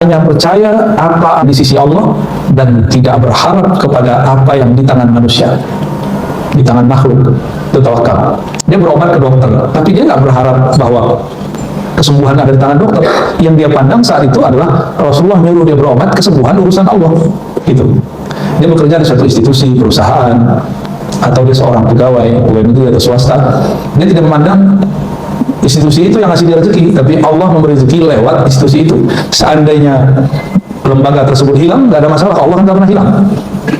hanya percaya apa di sisi Allah dan tidak berharap kepada apa yang di tangan manusia, di tangan makhluk. Itu tawakal. Dia berobat ke dokter, tapi dia nggak berharap bahwa kesembuhan ada di tangan dokter. Yang dia pandang saat itu adalah Rasulullah nyuruh dia berobat, kesembuhan urusan Allah. Gitu. Dia bekerja di suatu institusi, perusahaan, atau dia seorang pegawai negeri atau swasta. Dia tidak memandang institusi itu yang ngasih dia rezeki, tapi Allah memberi rezeki lewat institusi itu. Seandainya lembaga tersebut hilang, nggak ada masalah, Allah kan nggak pernah hilang.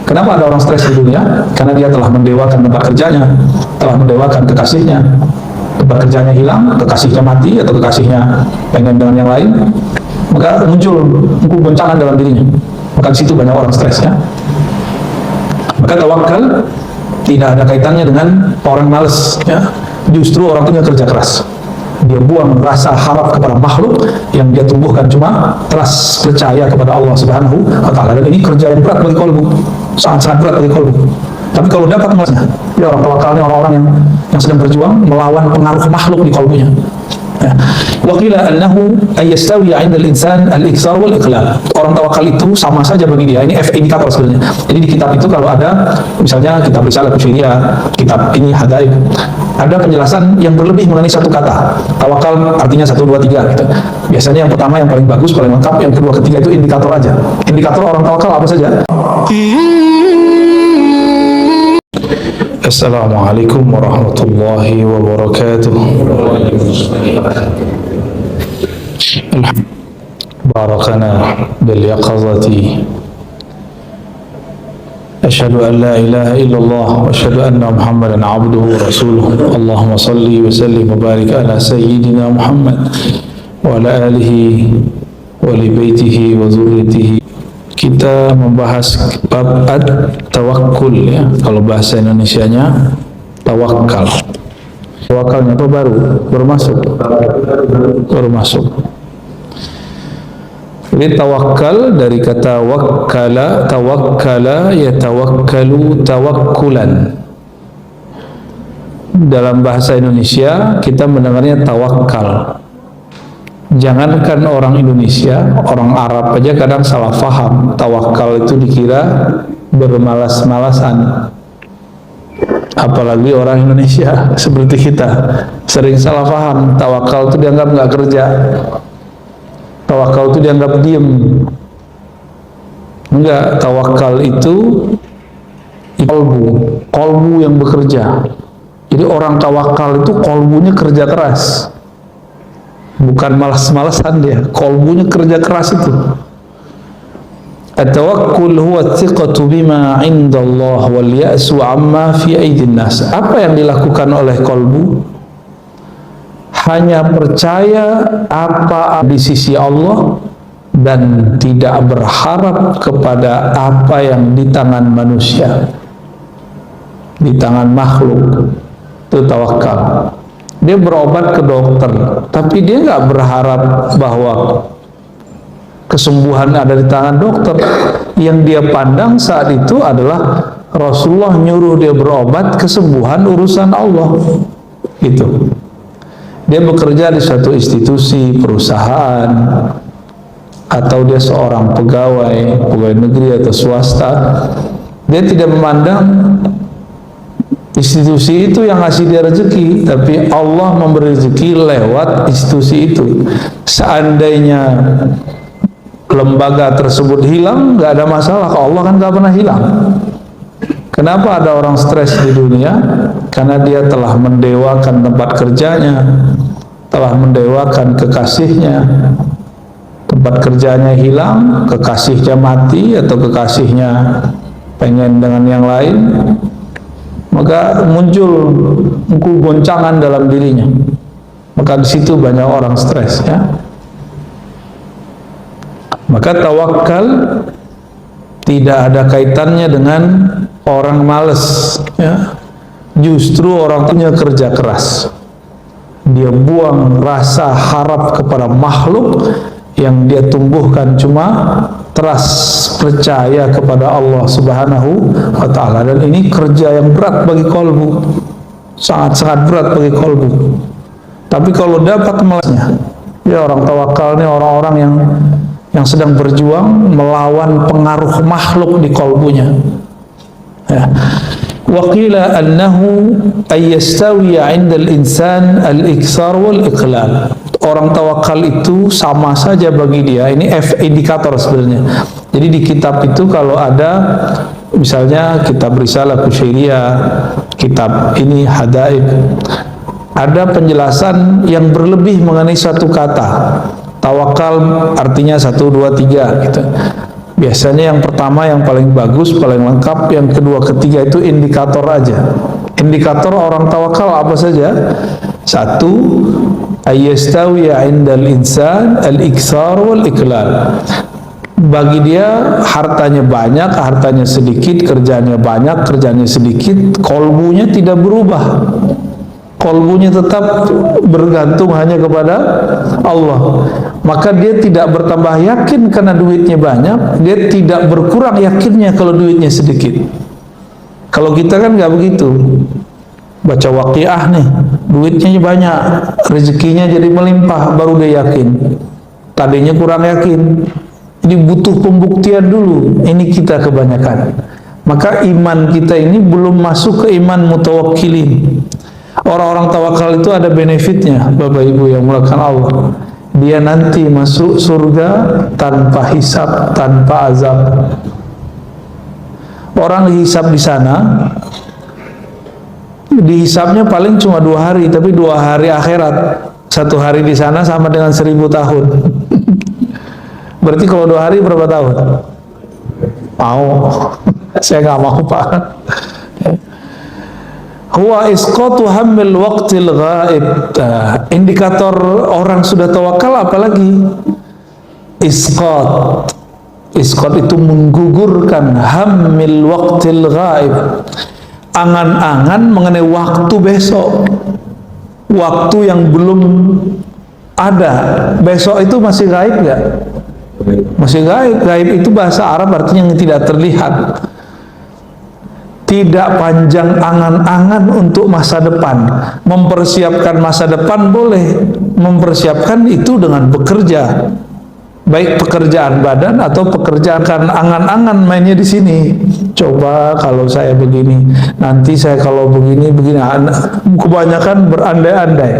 Kenapa ada orang stres di dunia? Karena dia telah mendewakan tempat kerjanya, telah mendewakan kekasihnya. Tempat kerjanya hilang, kekasihnya mati, atau kekasihnya pengen dengan yang lain, maka muncul goncangan dalam dirinya. Maka di situ banyak orang stres, ya. Maka tawakal tidak ada kaitannya dengan orang malas, ya. Justru orang itu kerja keras. Dia buang rasa harap kepada makhluk, yang dia tumbuhkan cuma trust, percaya kepada Allah Subhanahu wa Ta'ala. Dan ini kerja yang berat bagi kolbu, sangat-sangat berat bagi kolbu. Tapi kalau dapat malasnya, ya orang tawakalnya orang-orang yang sedang berjuang melawan pengaruh makhluk di kolbunya. Ya. Waqila annahu ayastawi 'inda al-insan al-iksar wal iqlal. Orang tawakal itu sama saja bagi dia. Ini indikator sebenarnya. Jadi di kitab itu kalau ada misalnya kitab Risalah Kusyiriyah, kitab ini Hadaib, ada penjelasan yang berlebih mengenai satu kata. Tawakal artinya 1 2 3 gitu. Biasanya yang pertama yang paling bagus, paling lengkap, yang kedua ketiga itu indikator aja. Indikator orang tawakal apa saja? Assalamualaikum warahmatullahi wabarakatuh. Barakana bil yaqazati. Asyhadu an la ilaha illallah wa asyhadu anna Muhammadan abduhu wa rasuluh. Allahumma salli wa sallim wa barik ala sayyidina Muhammad wa ala alihi wa li baitihi wa dzurriyyatihi. Kita membahas bab at-tawakkul, ya. Kalau bahasa Indonesianya tawakal. Tawakalnya apa baru masuk. Jadi tawakal dari kata wakkala, tawakkala yatawakkalu tawakkulan. Dalam bahasa Indonesia kita mendengarnya tawakal. Jangankan orang Indonesia, orang Arab aja kadang salah faham. Tawakal itu dikira bermalas-malasan. Apalagi orang Indonesia seperti kita, sering salah faham. Tawakal itu dianggap nggak kerja. Tawakal itu dianggap diem. Enggak, tawakal itu kolbu yang bekerja. Jadi orang tawakal itu kolbunya kerja keras. Bukan malas-malasan dia, kolbunya kerja keras itu. At-tawakkul huwa thiqatu bima 'inda Allah wal ya'su 'amma fi aydin nas. Apa yang dilakukan oleh kolbu? Hanya percaya apa di sisi Allah dan tidak berharap kepada apa yang di tangan manusia, di tangan makhluk. Itu tawakal. Dia berobat ke dokter, tapi dia nggak berharap bahwa kesembuhan ada di tangan dokter. Yang dia pandang saat itu adalah Rasulullah nyuruh dia berobat, kesembuhan urusan Allah. Gitu. Dia bekerja di suatu institusi, perusahaan, atau dia seorang pegawai negeri atau swasta. Dia tidak memandang institusi itu yang ngasih dia rezeki, tapi Allah memberi rezeki lewat institusi itu. Seandainya lembaga tersebut hilang, nggak ada masalah, Allah kan nggak pernah hilang. Kenapa ada orang stres di dunia? Karena dia telah mendewakan tempat kerjanya, telah mendewakan kekasihnya. Tempat kerjanya hilang, kekasihnya mati, atau kekasihnya pengen dengan yang lain, maka muncul goncangan dalam dirinya. Maka di situ banyak orang stres, ya. Maka tawakal tidak ada kaitannya dengan orang malas, ya. Justru orang punya kerja keras. Dia buang rasa harap kepada makhluk, yang dia tumbuhkan cuma trust, percaya kepada Allah Subhanahu wa Ta'ala. Dan ini kerja yang berat bagi kolbu, sangat-sangat berat bagi kolbu. Tapi kalau dapat malasnya, ya orang tawakal ini orang-orang yang yang sedang berjuang melawan pengaruh makhluk di kalbunya. Ya. Wa qila annahu ay yastawiya 'inda al-insan al-iktsar wal iqlal. Orang tawakal itu sama saja bagi dia. Ini indikator sebenarnya. Jadi di kitab itu kalau ada misalnya kitab Risalah Kusyairiyah, kitab ini Hadaib, ada penjelasan yang berlebih mengenai satu kata. Tawakal artinya 1, 2, 3 gitu. Biasanya yang pertama yang paling bagus, paling lengkap, yang kedua, ketiga itu indikator aja. Indikator orang tawakal apa saja? 1, ayyastawiya 'indal insan al-iktsar wal iqlal. Bagi dia hartanya banyak, hartanya sedikit, kerjanya banyak, kerjanya sedikit, kolbunya tidak berubah. Kolbunya tetap bergantung hanya kepada Allah. Maka dia tidak bertambah yakin karena duitnya banyak, dia tidak berkurang yakinnya kalau duitnya sedikit. Kalau kita kan nggak begitu. Baca Waqiah nih, duitnya banyak, rezekinya jadi melimpah, baru dia yakin. Tadinya kurang yakin. Jadi butuh pembuktian dulu. Ini kita kebanyakan. Maka iman kita ini belum masuk ke iman mutawakkilin. Orang-orang tawakal itu ada benefitnya, Bapak Ibu yang mulakan Allah. Dia nanti masuk surga tanpa hisab, tanpa azab. Orang dihisab di sana, dihisabnya paling cuma 2 hari, tapi 2 hari akhirat. 1 hari di sana sama dengan 1000 tahun. Berarti kalau 2 hari berapa tahun? Mau? Saya nggak mau, Pak. Huwa isqatu hammil waqtil ghaib. Indikator orang sudah tawakal apalagi? Isqat. Isqat itu menggugurkan hammil waqtil ghaib. Angan-angan mengenai waktu besok. Waktu yang belum ada. Besok itu masih gaib nggak? Masih gaib. Gaib itu bahasa Arab artinya yang tidak terlihat. Tidak panjang angan-angan untuk masa depan. Mempersiapkan masa depan boleh, mempersiapkan itu dengan bekerja, baik pekerjaan badan atau pekerjaan karena angan-angan mainnya di sini. Coba kalau saya begini, nanti saya kalau begini. Kebanyakan berandai-andai.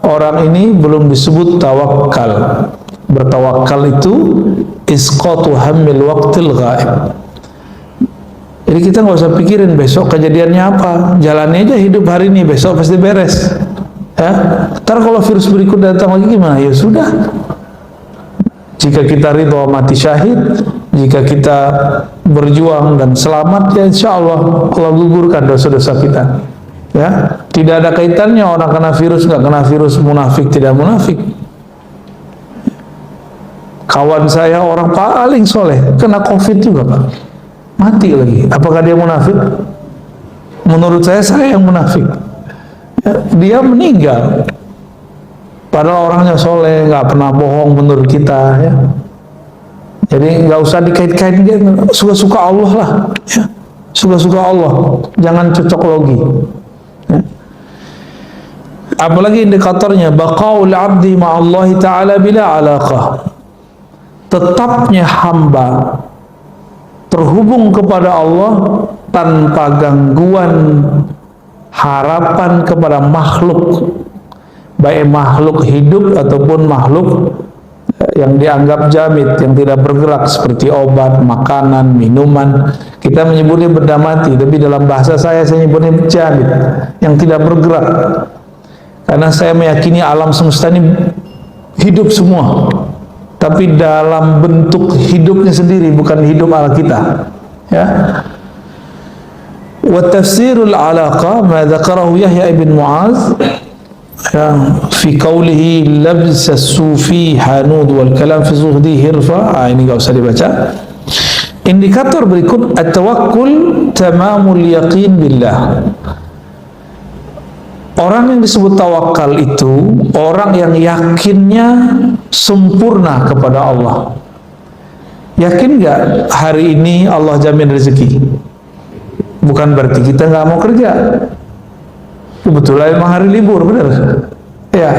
Orang ini belum disebut tawakal. Bertawakal itu isqatu hammil waqtil ghaib. Jadi kita nggak usah pikirin besok kejadiannya apa, jalannya aja hidup hari ini, besok pasti beres. Ya, ntar kalau virus berikut datang lagi gimana? Ya sudah. Jika kita ridho mati syahid, jika kita berjuang dan selamat, ya insya Allah Allah gugurkan dosa-dosa kita. Ya, tidak ada kaitannya orang kena virus nggak kena virus, munafik tidak munafik. Kawan saya orang paling soleh kena COVID juga, Pak. Mati lagi. Apakah dia munafik? Menurut saya yang munafik. Ya, dia meninggal. Padahal orangnya soleh, nggak pernah bohong menurut kita. Ya. Jadi nggak usah dikait-kait dia. Suka-suka Allah lah. Ya. Suka-suka Allah. Jangan cocok logi. Ya. Apalagi indikatornya baqaul abdi ma'allahi ta'ala bila alaqah. Tetapnya hamba terhubung kepada Allah tanpa gangguan harapan kepada makhluk, baik makhluk hidup ataupun makhluk yang dianggap jamid, yang tidak bergerak seperti obat, makanan, minuman. Kita menyebutnya benda mati, tapi dalam bahasa saya menyebutnya jamid, yang tidak bergerak. Karena saya meyakini alam semesta ini hidup semua, tapi dalam bentuk hidupnya sendiri, bukan hidup ala kita. Ya. Wa tafsirul alaqa ma dzakarahu Yahya ibn Mu'adz ya, fi qawlihi labs as-sufi hanud wal kalam fi zuhdi hirfa. Ini enggak usah dibaca. Indikator berikut at-tawakkul tamamul yaqin billah. Orang yang disebut tawakal itu orang yang yakinnya sempurna kepada Allah. Yakin nggak hari ini Allah jamin rezeki? Bukan berarti kita nggak mau kerja. Kebetulan emang hari libur, benar? Ya.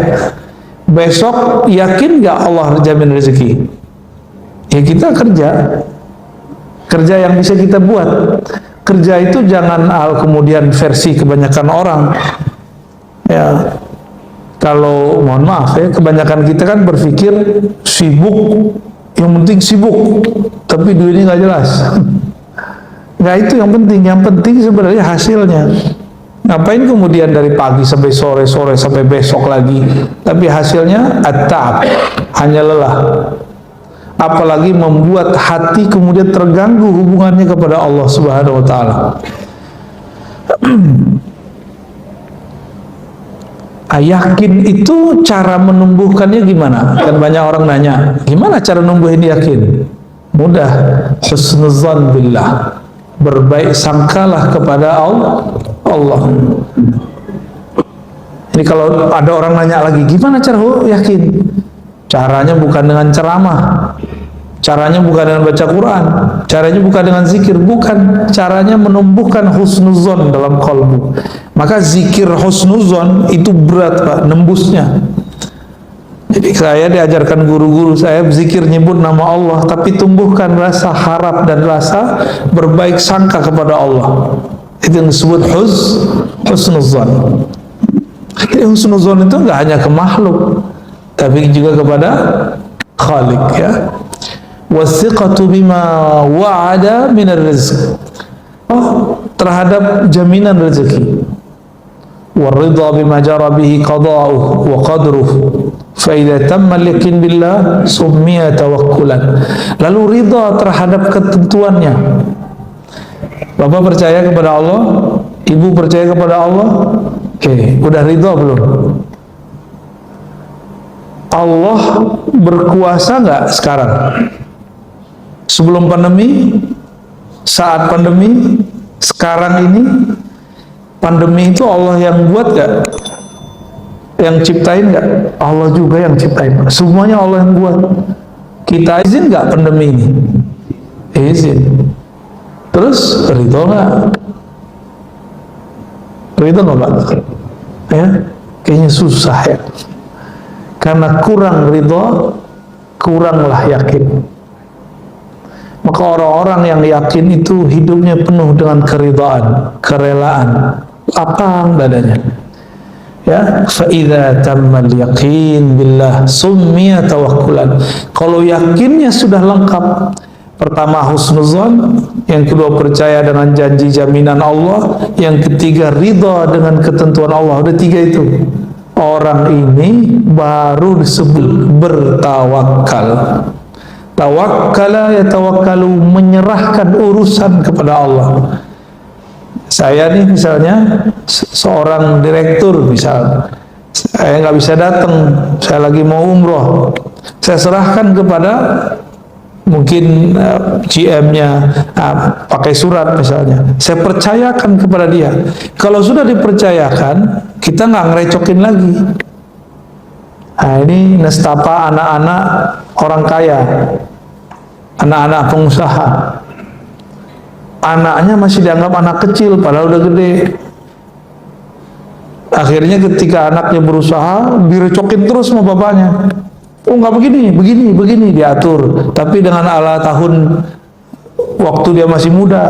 Besok yakin nggak Allah jamin rezeki? Ya kita kerja yang bisa kita buat. Kerja itu jangan kemudian versi kebanyakan orang. Ya, kalau mohon maaf ya, kebanyakan kita kan berpikir sibuk, yang penting sibuk, tapi duitnya nggak jelas. Nggak itu yang penting sebenarnya hasilnya. Ngapain kemudian dari pagi sampai sore sampai besok lagi, tapi hasilnya at-ta'ab, hanya lelah. Apalagi membuat hati kemudian terganggu hubungannya kepada Allah Subhanahu wa taala. Yakin itu cara menumbuhkannya gimana? Kan banyak orang nanya, gimana cara numbuhin yakin? Mudah, husnuzan billah, berbaik sangkalah kepada Allah. Ini kalau ada orang nanya lagi, gimana cara yakin? Caranya bukan dengan ceramah, caranya bukan dengan baca Quran, caranya bukan dengan zikir, bukan. Caranya menumbuhkan husnuzon dalam kalbu. Maka zikir husnuzon itu berat Pak, nembusnya. Jadi saya diajarkan guru-guru saya zikir nyebut nama Allah, tapi tumbuhkan rasa harap dan rasa berbaik sangka kepada Allah. Itu yang disebut husnuzon. Jadi husnuzon itu nggak hanya ke makhluk, tapi juga kepada Khalik, ya. Wasiqatu bima wa'ada minar rizq. Terhadap jaminan rezeki. Waridha bima jara bihi qada'uhu wa qadruhu. Fa idza tamma al-yaqin billah summiya tawakkulan. Lalu ridha terhadap ketentuannya. Bapak percaya kepada Allah, ibu percaya kepada Allah. Oke, udah ridha belum? Allah berkuasa nggak sekarang? Sebelum pandemi, saat pandemi, sekarang ini, pandemi itu Allah yang buat nggak? Yang ciptain nggak? Allah juga yang ciptain. Semuanya Allah yang buat. Kita izin nggak pandemi ini? Izin. Terus ridho nggak? Ridho nggak Pak? Ya, kayaknya susah ya. Karena kurang ridho, kuranglah yakin. Maka orang-orang yang yakin itu hidupnya penuh dengan keridhaan, kerelaan, lapang dadanya. Ya, fa idza tammal yaqin billah summiya tawakkulan. Kalau yakinnya sudah lengkap, pertama husnuzon, yang kedua percaya dengan janji jaminan Allah, yang ketiga ridha dengan ketentuan Allah. Udah tiga itu. Orang ini baru disebut bertawakal. Tawakkala yatawakkalu, menyerahkan urusan kepada Allah. Saya nih misalnya seorang direktur, misal saya nggak bisa datang, saya lagi mau umroh, saya serahkan kepada mungkin GM-nya pakai surat misalnya, saya percayakan kepada dia. Kalau sudah dipercayakan, kita nggak ngerecokin lagi. Nah, ini nestapa anak-anak orang kaya, anak-anak pengusaha. Anaknya masih dianggap anak kecil, padahal udah gede. Akhirnya ketika anaknya berusaha, direcokin terus sama bapaknya. Oh nggak begini diatur. Tapi dengan ala tahun waktu dia masih muda,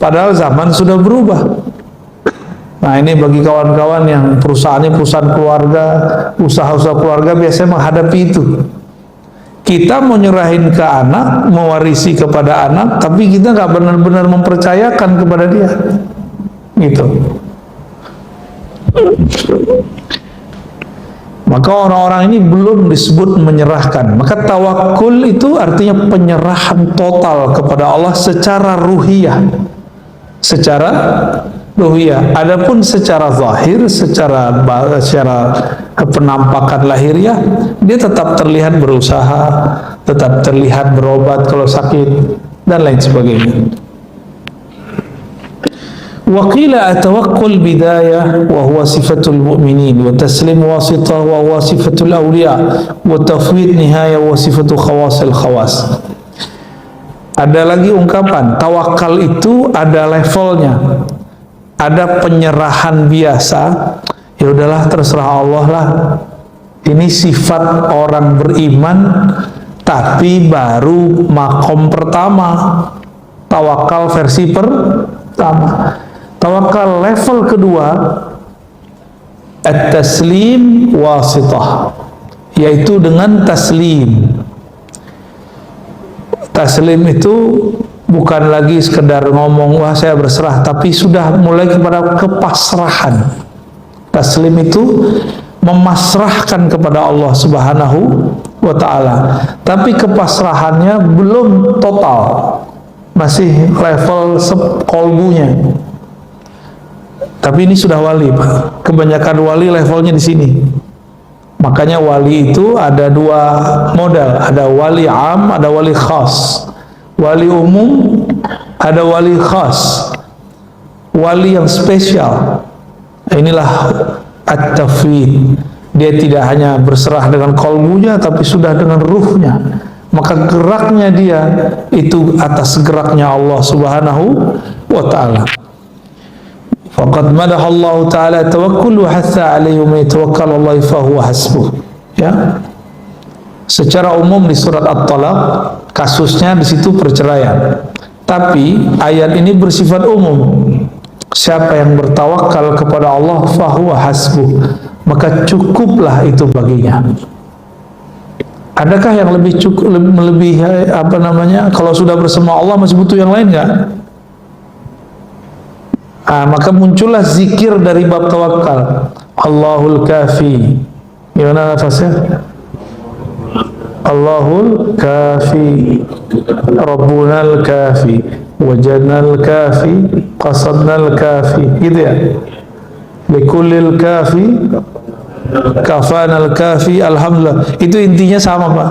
padahal zaman sudah berubah. Nah ini bagi kawan-kawan yang perusahaannya perusahaan keluarga, usaha-usaha keluarga biasanya menghadapi itu. Kita mau nyerahin ke anak, mewarisi kepada anak, tapi kita nggak benar-benar mempercayakan kepada dia, gitu. Maka orang-orang ini belum disebut menyerahkan. Maka tawakul itu artinya penyerahan total kepada Allah secara ruhiyah, secara ruhiyah. Adapun secara zahir, secara penampakan lahiriah, dia tetap terlihat berusaha, tetap terlihat berobat kalau sakit dan lain sebagainya. Wa qila atawakkul bidayah wa huwa sifatul mu'minin, wa taslim wasitah wa huwa sifatul awliya, wa tafwid nihayah wa sifatul khawasil khawas. Ada lagi ungkapan tawakal itu ada levelnya. Ada penyerahan biasa, ya udahlah terserah Allah lah. Ini sifat orang beriman Tapi baru makom pertama, tawakal versi pertama. Tawakal level kedua, at-taslim wasitah, yaitu dengan taslim. Taslim itu bukan lagi sekedar ngomong wah saya berserah, tapi sudah mulai kepada kepasrahan. Taslim itu memasrahkan kepada Allah Subhanahu wa ta'ala, tapi kepasrahannya belum total, masih level kolbunya. Tapi ini sudah wali, Pak. Kebanyakan wali levelnya di sini. Makanya wali itu ada dua model, ada wali am, ada wali khas. Wali umum, ada wali khas. Wali yang spesial. Inilah at-tafwid. Dia tidak hanya berserah dengan kolbunya, tapi sudah dengan ruhnya. Maka geraknya dia itu atas geraknya Allah Subhanahu wa ta'ala. Faqad madaha Allah Ta'ala tawakkul wa hatha alaihi wa yatawakkal Allah fa huwa hasbuh. Ya. Secara umum di surat At-Talaq kasusnya di situ perceraian. Tapi ayat ini bersifat umum. Siapa yang bertawakal kepada Allah fa huwa hasbuh, maka cukuplah itu baginya. Adakah yang lebih cukup, lebih apa namanya? Kalau sudah bersama Allah masih butuh yang lain enggak? Maka muncullah zikir dari bab tawakal. Allahul kafi. Gimana lafaznya? Allahul kafi, Rabbunal kafi, wajadnal kafi, qasadnal kafi. Gitu ya. Likullil kafi, kafanal kafi, alhamdulillah. Itu intinya sama, Pak.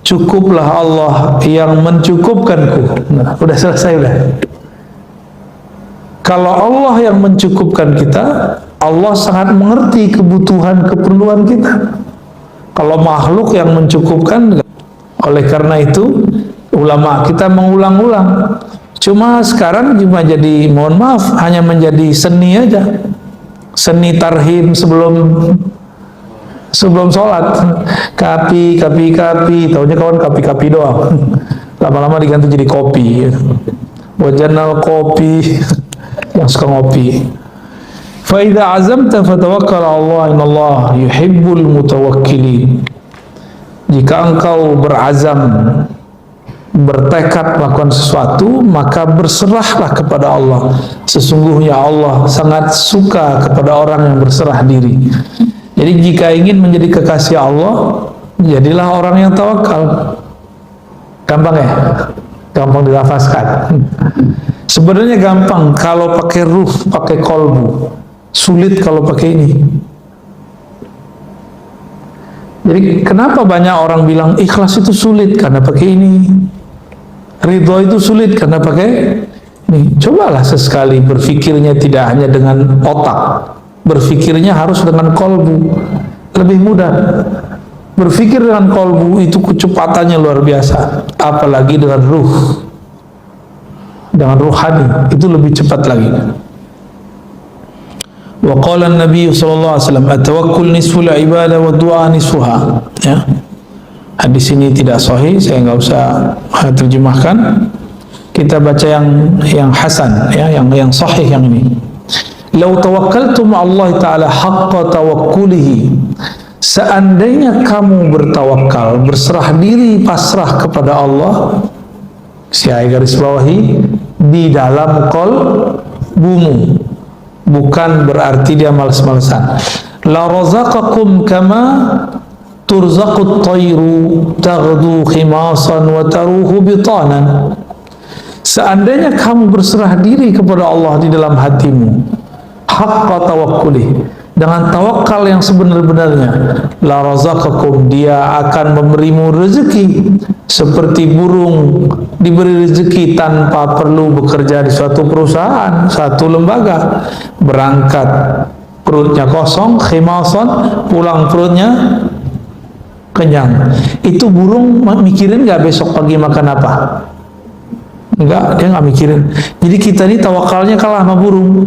Cukuplah Allah yang mencukupkanku. Nah, udah selesai udah. Kalau Allah yang mencukupkan kita, Allah sangat mengerti kebutuhan keperluan kita. Kalau makhluk yang mencukupkan, oleh karena itu ulama kita mengulang-ulang. Cuma sekarang cuma jadi, mohon maaf, hanya menjadi seni aja. Seni tarhim sebelum sholat. Kapi, tahunya kawan kapi doang. Lama-lama diganti jadi kopi. Wajanal kopi. Yang suka ngopi. Fa idza azamta fatawakkal 'ala Allah, innallaha yuhibbul mutawakkilin. Jika engkau berazam, bertekad melakukan sesuatu, maka berserahlah kepada Allah. Sesungguhnya Allah sangat suka kepada orang yang berserah diri. Jadi jika ingin menjadi kekasih Allah, jadilah orang yang tawakal. Gampang ya? Gampang dilafazkan. Sebenarnya gampang kalau pakai ruh, pakai kolbu. Sulit kalau pakai ini. Jadi kenapa banyak orang bilang ikhlas itu sulit? Karena pakai ini. Ridho itu sulit karena pakai ini. Cobalah sesekali berfikirnya tidak hanya dengan otak. Berfikirnya harus dengan kolbu. Lebih mudah. Berfikir dengan kolbu itu kecepatannya luar biasa. Apalagi dengan ruh. Dengan ruhani itu lebih cepat lagi. Wa qala an-nabiy sallallahu alaihi wasallam at-tawakkul nisful ibadah wa du'a nisfuha. Ya. Hadis ini tidak sahih, saya enggak usah terjemahkan. Kita baca yang hasan ya, yang sahih yang ini. Lau tawakkaltum Allah taala haqqa tawakkulihi. Seandainya kamu bertawakal, berserah diri, pasrah kepada Allah, saya garis bawahi, di dalam qalbumu, bukan berarti dia malas-malasan. La razaqakum kama turzaqut tayru taghdu khimasan wa taruhu bitanan. Seandainya kamu berserah diri kepada Allah di dalam hatimu, haqqa tawakkuli, dengan tawakal yang sebenar-benarnya, la razaqakum, dia akan memberimu rezeki seperti burung diberi rezeki tanpa perlu bekerja di suatu perusahaan, satu lembaga. Berangkat perutnya kosong, khimasan, pulang perutnya kenyang. Itu burung mikirin nggak besok pagi makan apa? Enggak, dia nggak mikirin. Jadi kita ini tawakalnya kalah sama burung.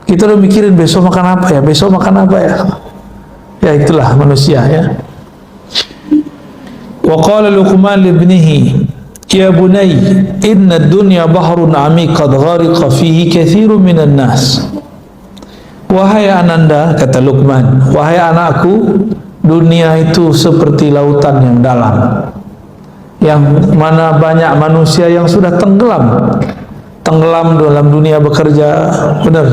Kita udah mikirin besok makan apa ya, besok makan apa ya. Ya itulah manusia ya. Wa qala Luqman li ibnihi, ya bunay, inna ad-dunya bahrun 'amiq qad ghariqa fihi katsirun minan nas. Wahai ananda, kata Luqman, wahai anakku, dunia itu seperti lautan yang dalam, yang mana banyak manusia yang sudah tenggelam dalam dunia bekerja, benar,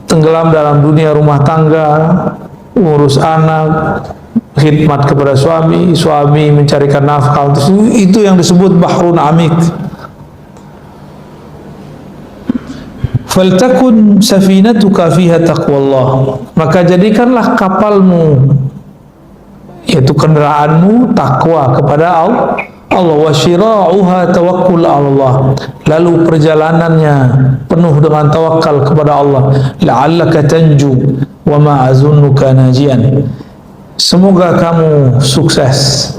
tenggelam dalam dunia rumah tangga, urus anak, khidmat kepada suami mencarikan nafkah, itu yang disebut bahrun amik. Faltakun safinatuka fiha taqwallah, maka jadikanlah kapalmu, yaitu kendaraanmu, takwa kepada Allah, wa syira'uha tawakkul Allah, lalu perjalanannya penuh dengan tawakal kepada Allah. La'allaka tanju wa ma azunnuka najian, semoga kamu sukses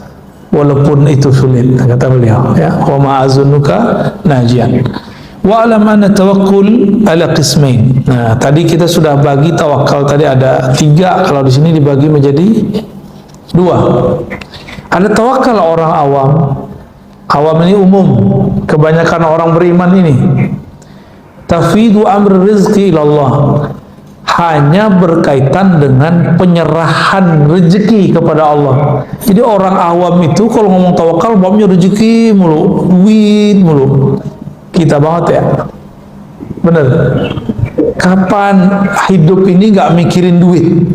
walaupun itu sulit, kata beliau, ya, wa ma azunnuka najian. Wa alam anna tawakkul ala qismain. Nah, tadi kita sudah bagi tawakal tadi ada 3, kalau di sini dibagi menjadi 2. Ada tawakal orang awam. Awam ini umum, kebanyakan orang beriman ini. Tafidu amr rizki ilallah, hanya berkaitan dengan penyerahan rezeki kepada Allah. Jadi orang awam itu kalau ngomong tawakal, bapaknya rezeki mulu, duit mulu. Kita banget ya, bener. Kapan hidup ini nggak mikirin duit?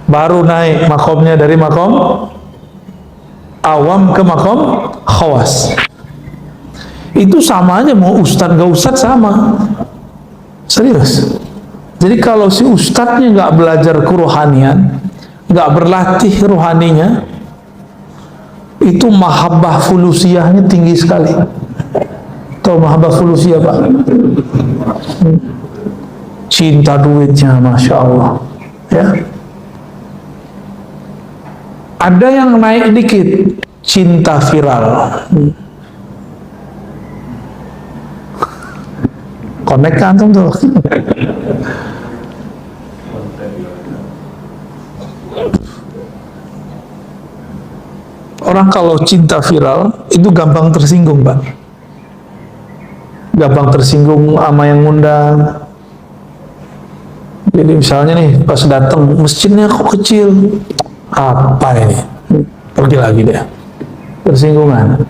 Baru naik makomnya dari makom awam ke makom khawas. Itu sama aja, mau ustadz gak ustadz sama. Serius. Jadi kalau si ustadznya nggak belajar kerohanian, nggak berlatih rohaninya, itu mahabbah fulusiyahnya tinggi sekali. Tahu mahabbah fulusiyah, Pak? Cinta duitnya, Masya Allah, ya. Ada yang naik dikit, cinta viral. Connect antum tuh. Orang kalau cinta viral itu gampang tersinggung, Pak. Gampang tersinggung sama yang ngundang. Jadi misalnya nih, pas datang masjidnya kok kecil, apa ini? Pergi lagi deh, tersinggungan.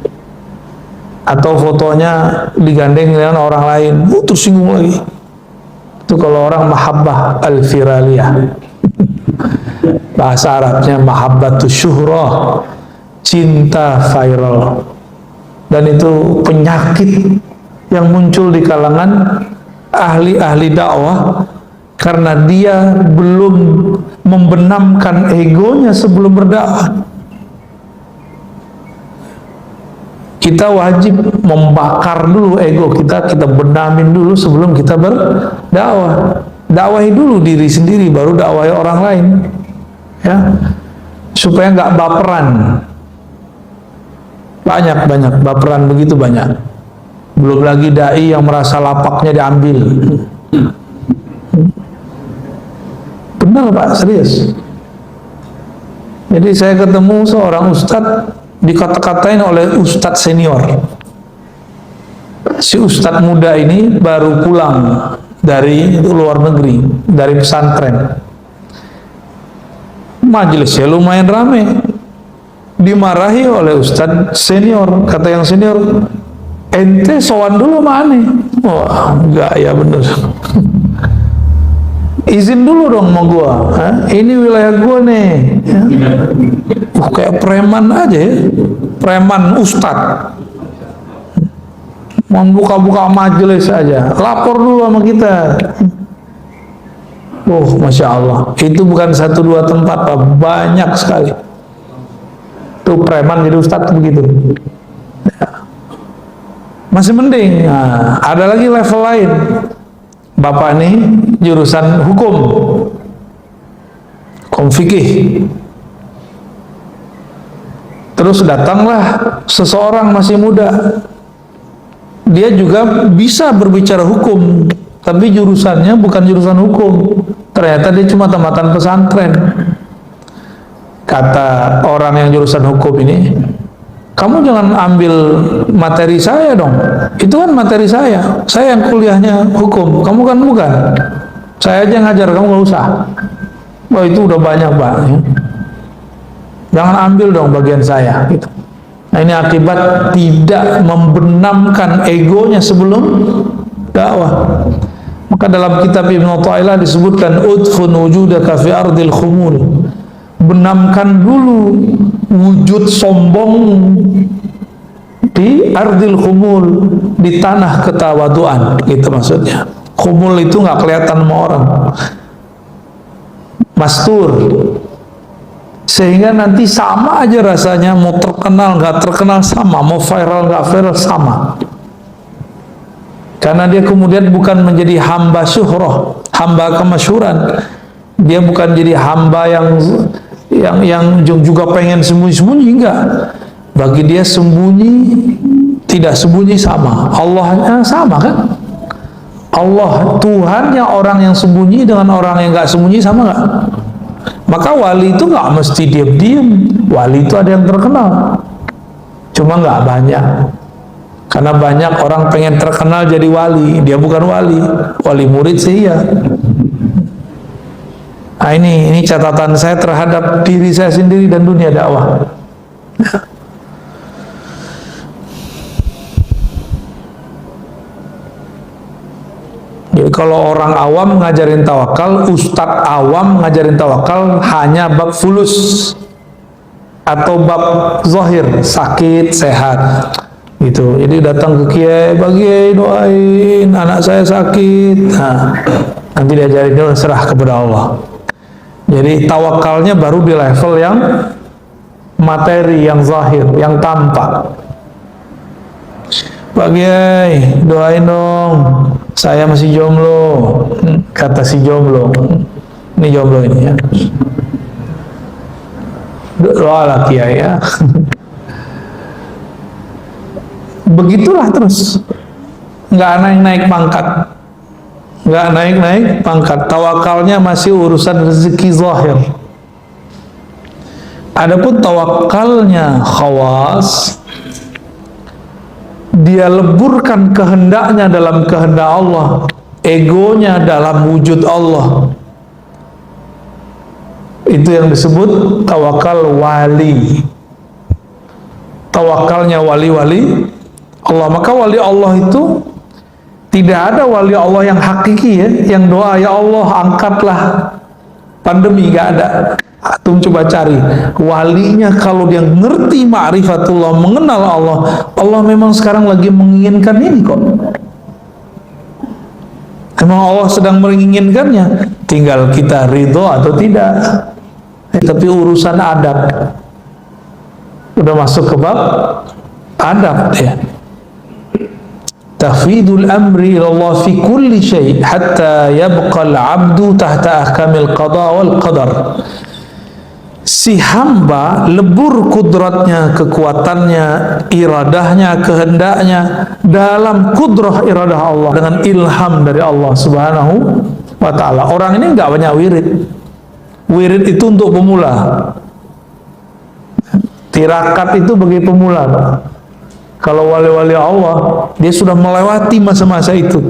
Atau fotonya digandeng dengan orang lain, tersinggung lagi. Itu kalau orang mahabbah al-firaliyah. Bahasa Arabnya mahabbatus syuhrah, cinta viral. Dan itu penyakit yang muncul di kalangan ahli-ahli dakwah karena dia belum membenamkan egonya sebelum berdakwah. Kita wajib membakar dulu ego kita, kita benamin dulu sebelum kita berdakwah. Dakwahi dulu diri sendiri, baru dakwahi orang lain, ya, supaya nggak baperan. Banyak baperan begitu banyak. Belum lagi dai yang merasa lapaknya diambil. Benar, Pak, serius. Jadi saya ketemu seorang ustadz, dikata-katain oleh ustadz senior. Si ustadz muda ini baru pulang dari luar negeri, dari pesantren. Majelisnya lumayan rame. Dimarahi oleh ustadz senior. Kata yang senior, ente sowan dulu mana? Wah, enggak ya, bener. Izin dulu dong sama gua. Ini wilayah gua nih, ya. Kayak preman aja ya. Preman ustad. Mau buka-buka majelis aja, lapor dulu sama kita. Masya Allah. Itu bukan 1-2 tempat, Pak. Banyak sekali. Tuh preman jadi ustad begitu, ya. Masih mending. Nah, ada lagi level lain. Bapak ini jurusan hukum fikih. Terus datanglah seseorang masih muda. Dia juga bisa berbicara hukum, tapi jurusannya bukan jurusan hukum. Ternyata dia cuma tamatan pesantren. Kata orang yang jurusan hukum ini, kamu jangan ambil materi saya dong, itu kan materi saya yang kuliahnya hukum, kamu kan bukan, saya aja ngajar, kamu nggak usah. Wah, itu udah banyak Pak, ya. Jangan ambil dong bagian saya gitu. Nah, ini akibat tidak membenamkan egonya sebelum dakwah. Maka dalam kitab Ibnu Athaillah disebutkan udfun wujudaka fi ardil khumul, benamkan dulu wujud sombong di ardil khumul, di tanah ketawaduan, gitu maksudnya. Khumul itu nggak kelihatan sama orang, mastur, sehingga nanti sama aja rasanya, mau terkenal nggak terkenal sama, mau viral nggak viral sama. Karena dia kemudian bukan menjadi hamba syuhrah, hamba kemasyhuran. Dia bukan jadi hamba yang juga pengen sembunyi-sembunyi, enggak. Bagi dia sembunyi tidak sembunyi sama, Allahnya sama kan? Allah Tuhannya orang yang sembunyi dengan orang yang nggak sembunyi sama nggak? Maka wali itu nggak mesti diam-diam. Wali itu ada yang terkenal, cuma nggak banyak. Karena banyak orang pengen terkenal jadi wali, dia bukan wali. Wali murid sih ya. Nah, ini catatan saya terhadap diri saya sendiri dan dunia dakwah. Jadi kalau orang awam ngajarin tawakal, ustadz awam ngajarin tawakal hanya bab fulus atau bab zahir, sakit, sehat. Gitu. Jadi datang ke kiai, Pak Kiai doain anak saya sakit. Nah, nanti diajarin dia serah kepada Allah. Jadi tawakalnya baru di level yang materi, yang zahir, yang tampak. Pak Kiai doain dong, saya masih jomblo. Kata si jomblo, ini jomblo ini ya. Doalah Kiai ya. Begitulah terus, nggak naik-naik pangkat, nggak naik-naik pangkat. Tawakalnya masih urusan rezeki zahir. Adapun tawakalnya khawas, dia leburkan kehendaknya dalam kehendak Allah, egonya dalam wujud Allah. Itu yang disebut tawakal wali. Tawakalnya wali-wali Allah. Maka wali Allah itu tidak ada wali Allah yang hakiki ya, yang doa ya Allah angkatlah pandemi, gak ada. Antum coba cari walinya, kalau dia ngerti ma'rifatullah, mengenal Allah, Allah memang sekarang lagi menginginkan ini kok. Memang Allah sedang menginginkannya, tinggal kita ridho atau tidak. Tapi urusan adab udah masuk ke bab adab ya. Tafwidul amri ilallah fi kulli syai' hatta yabqa al-'abdu tahta ahkamil qada wal qadar. Si hamba lebur kudratnya, kekuatannya, iradahnya, kehendaknya dalam kudrah iradah Allah, dengan ilham dari Allah Subhanahu wa ta'ala. Orang ini nggak banyak wirid. Wirid itu untuk pemula. Tirakat itu bagi pemula. Kalau wali-wali Allah, dia sudah melewati masa-masa itu.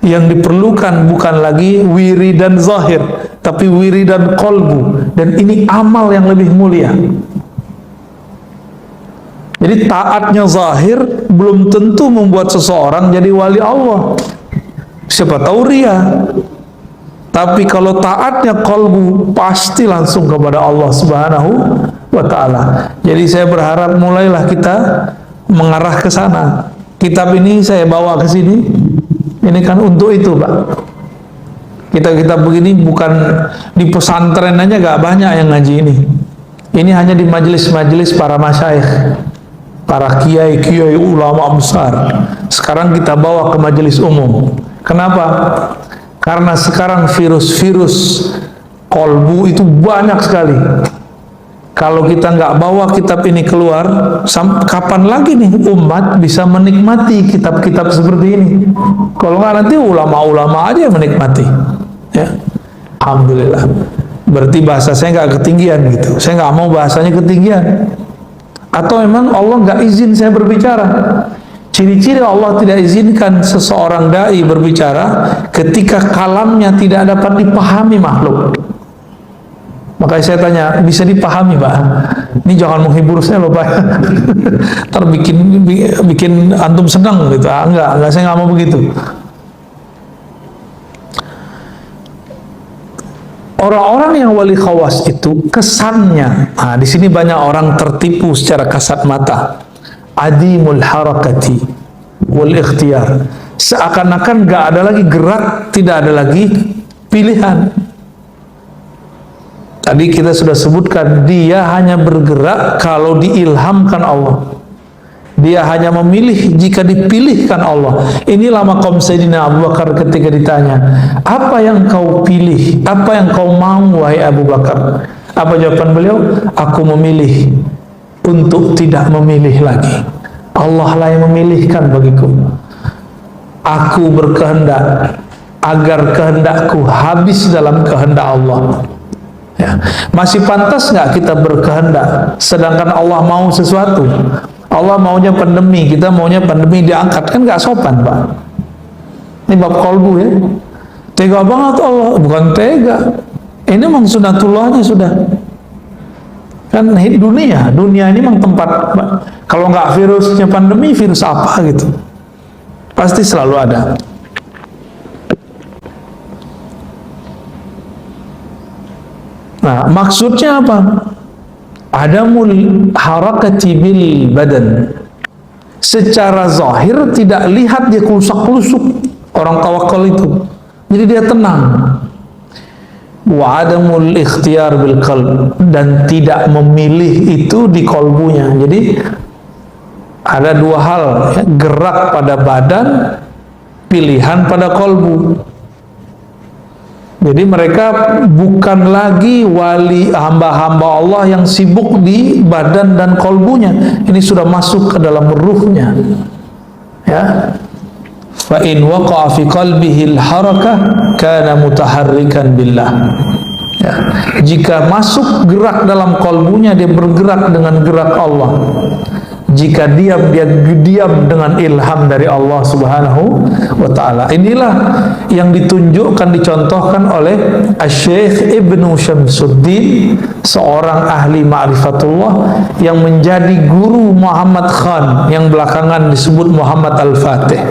Yang diperlukan bukan lagi wiridan zahir, tapi wiridan qalbu. Dan ini amal yang lebih mulia. Jadi taatnya zahir belum tentu membuat seseorang jadi wali Allah. Siapa tahu ria. Tapi kalau taatnya qalbu, pasti langsung kepada Allah Subhanahu wa ta'ala. Jadi saya berharap mulailah kita mengarah ke sana. Kitab ini saya bawa ke sini. Ini kan untuk itu, Pak. Kitab-kitab begini bukan di pesantren aja, gak banyak yang ngaji ini. Ini hanya di majelis-majelis para masyayikh, para kiai-kiai ulama besar. Sekarang kita bawa ke majelis umum. Kenapa? Karena sekarang virus-virus kolbu itu banyak sekali. Kalau kita nggak bawa kitab ini keluar, kapan lagi nih umat bisa menikmati kitab-kitab seperti ini? Kalau nggak nanti ulama-ulama aja yang menikmati. Ya, alhamdulillah. berarti bahasa saya nggak ketinggian gitu. Saya nggak mau bahasanya ketinggian. Atau memang Allah nggak izin saya berbicara. Ciri-ciri Allah tidak izinkan seseorang dai berbicara ketika kalamnya tidak dapat dipahami makhluk. Makanya saya tanya, bisa dipahami Pak? Ini jangan menghibur saya loh Pak. Ntar bikin antum senang gitu. Enggak, saya nggak mau begitu. Orang-orang yang wali khawas itu kesannya, di sini banyak orang tertipu secara kasat mata. Adimul harakati wal ikhtiyar. Seakan-akan nggak ada lagi gerak, tidak ada lagi pilihan. Tadi kita sudah sebutkan, dia hanya bergerak kalau diilhamkan Allah. Dia hanya memilih jika dipilihkan Allah. Inilah maqam Sayyidina Abu Bakar ketika ditanya, apa yang kau pilih? Apa yang kau mau wahai Abu Bakar? Apa jawaban beliau? Aku memilih untuk tidak memilih lagi. Allah lah yang memilihkan bagiku. Aku berkehendak agar kehendakku habis dalam kehendak Allah. Ya. Masih pantas nggak kita berkehendak sedangkan Allah mau sesuatu? Allah maunya pandemi, kita maunya pandemi diangkat, kan nggak sopan Pak. Ini bab kolbu ya. Tega banget Allah, bukan tega. Ini memang sunatullahnya sudah. Kan dunia ini memang tempat, kalau nggak virusnya pandemi, virus apa gitu? Pasti selalu ada. Nah, maksudnya apa? Adamul harakati bil badan. Secara zahir tidak lihat dia kelusak-kelusuk orang tawakal itu. Jadi dia tenang. Wa adamul ikhtiyar bil qalb, dan tidak memilih itu di kolbunya. Jadi ada dua hal, ya, gerak pada badan, pilihan pada kolbu. Jadi mereka bukan lagi wali hamba-hamba Allah yang sibuk di badan dan kolbunya. Ini sudah masuk ke dalam ruhnya. Ya. Fa in waqa'a fi qalbihi al-harakah kana mutaharrikan billah. Ya. Jika masuk gerak dalam kolbunya, dia bergerak dengan gerak Allah. Jika diam, dia diam dengan ilham dari Allah Subhanahu wa ta'ala. Inilah yang ditunjukkan, dicontohkan oleh Syekh Ibnu Syamsuddin, seorang ahli ma'rifatullah yang menjadi guru Muhammad Khan yang belakangan disebut Muhammad Al-Fatih.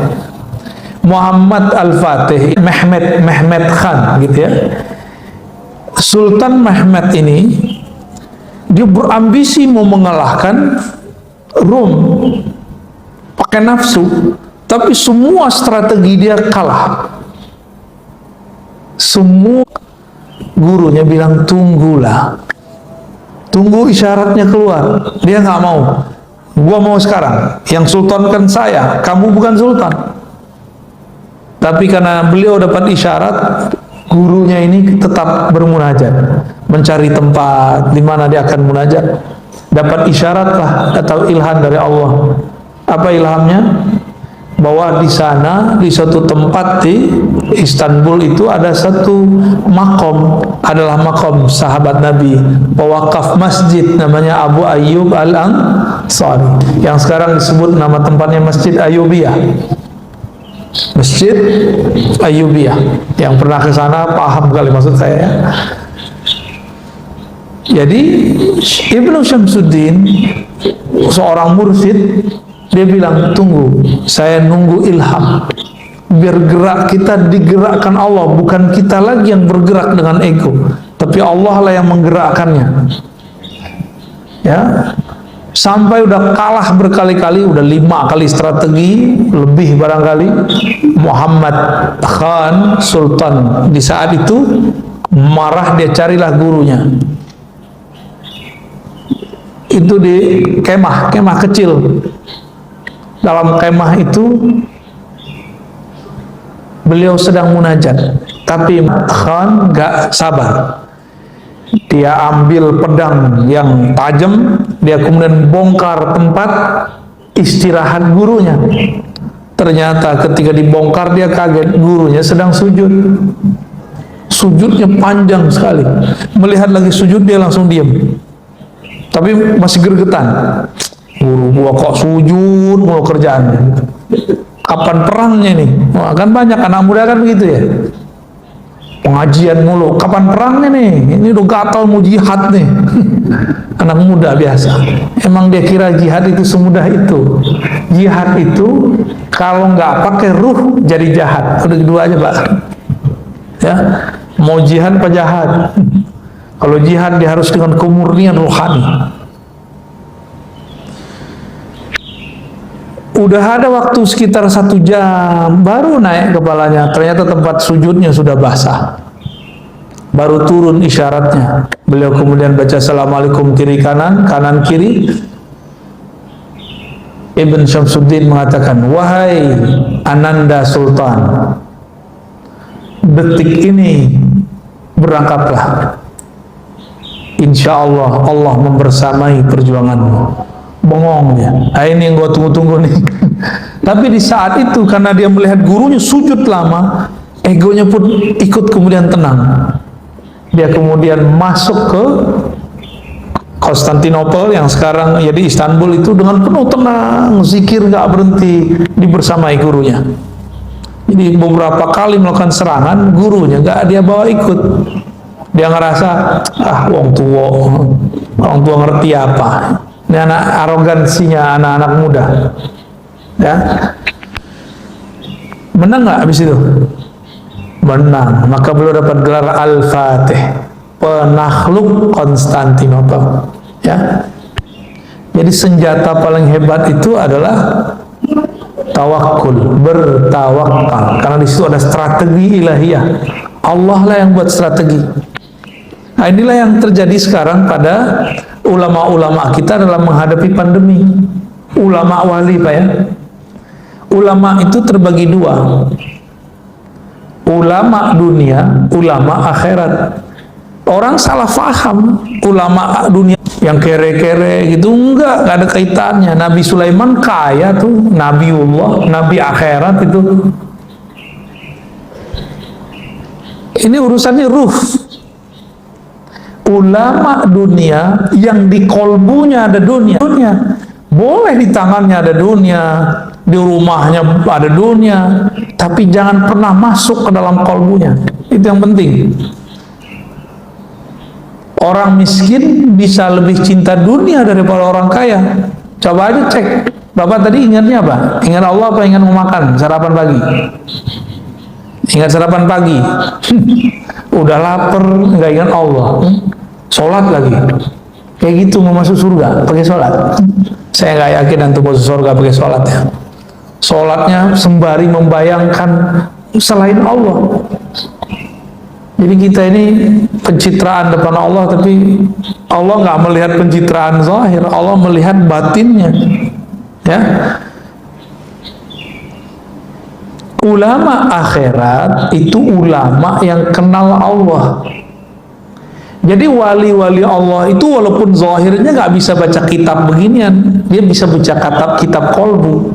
Muhammad Al-Fatih, Mehmet Khan gitu ya. Sultan Mehmet ini dia berambisi mau mengalahkan Rom pakai nafsu, tapi semua strategi dia kalah. Semua gurunya bilang tunggulah, tunggu isyaratnya keluar. Dia nggak mau. Gua mau sekarang. Yang sultan kan saya, kamu bukan sultan. Tapi karena beliau dapat isyarat, gurunya ini tetap bermunajat, mencari tempat di mana dia akan munajat. Dapat isyarat lah atau ilham dari Allah. Apa ilhamnya? Bahwa di sana, di suatu tempat di Istanbul itu ada satu makom, adalah makom sahabat Nabi, pewakaf masjid namanya Abu Ayyub Al-Ansari, yang sekarang disebut nama tempatnya Masjid Ayyubiyah. Masjid Ayyubiyah. Yang pernah ke sana paham kali maksud saya ya. Jadi Ibnu Syamsuddin, seorang mursyid, dia bilang tunggu, saya nunggu ilham. Biar gerak kita digerakkan Allah, bukan kita lagi yang bergerak dengan ego, tapi Allah lah yang menggerakkannya. Ya, sampai udah kalah berkali-kali, udah 5 kali strategi lebih barangkali. Muhammad Khan Sultan di saat itu marah, dia carilah gurunya. Itu di kemah kecil. Dalam kemah itu beliau sedang munajat, tapi Khan gak sabar. Dia ambil pedang yang tajam, dia kemudian bongkar tempat istirahat gurunya. Ternyata ketika dibongkar dia kaget, gurunya sedang sujud. Sujudnya panjang sekali. Melihat lagi sujud dia langsung diam. Tapi masih gergetan. Gua kok sujud mulu kerjaannya. Kapan perangnya nih? Wah, kan banyak anak muda kan begitu ya. Pengajian mulu. Kapan perangnya nih? Ini udah gatal mau jihad nih. Anak muda biasa. Emang dia kira jihad itu semudah itu. Jihad itu kalau nggak pakai ruh jadi jahat. Udah dua aja Pak. Ya, mau jihad apa jahat? Kalau jihad dia harus dengan kemurnian rohani. Udah ada waktu sekitar 1 jam, baru naik kepalanya. Ternyata tempat sujudnya sudah basah. Baru turun isyaratnya. Beliau kemudian baca Assalamualaikum kiri kanan, kanan kiri. Ibn Syamsuddin mengatakan, wahai Ananda Sultan, detik ini berangkatlah. Insya Allah, Allah membersamai perjuanganmu. Bengong dia. Ini yang gue tunggu-tunggu nih. Tapi di saat itu karena dia melihat gurunya sujud lama, egonya pun ikut kemudian tenang. Dia kemudian masuk ke Konstantinopel yang sekarang jadi Istanbul itu dengan penuh tenang, zikir nggak berhenti, dibersamai gurunya. Jadi beberapa kali melakukan serangan, gurunya nggak dia bawa ikut. Dia ngerasa, orang tua ngerti apa. Ini anak arogansinya anak-anak muda. Ya. Menang nggak habis itu? Menang. Maka beliau dapat gelar Al-Fatih, penakluk Konstantinopel. Ya. Jadi senjata paling hebat itu adalah tawakul, bertawakal. Karena di situ ada strategi ilahiyah. Allah lah yang buat strategi. Nah, inilah yang terjadi sekarang pada ulama-ulama kita dalam menghadapi pandemi. Ulama wali Pak ya. Ulama itu terbagi dua. Ulama dunia, ulama akhirat. Orang salah faham ulama dunia yang kere-kere gitu, enggak ada kaitannya. Nabi Sulaiman kaya tuh, Nabiullah, Nabi akhirat itu. Ini urusannya ruh. Ulama dunia yang di kolbunya ada dunia. Boleh di tangannya ada dunia, di rumahnya ada dunia, tapi jangan pernah masuk ke dalam kolbunya. Itu yang penting. Orang miskin bisa lebih cinta dunia daripada orang kaya. Coba aja cek. Bapak tadi ingatnya apa? Ingat Allah apa ingat mau makan sarapan pagi? Ingat sarapan pagi. Udah lapar, nggak ingat Allah. Sholat lagi. Kayak gitu mau masuk surga pakai sholat. Saya nggak yakin antum masuk surga pakai sholat ya. Sholatnya sembari membayangkan selain Allah. Jadi kita ini pencitraan depan Allah, tapi Allah nggak melihat pencitraan zahir, Allah melihat batinnya. Ya. Ulama akhirat itu ulama yang kenal Allah. Jadi wali-wali Allah itu walaupun zahirnya nggak bisa baca kitab beginian, dia bisa baca kitab kolbu.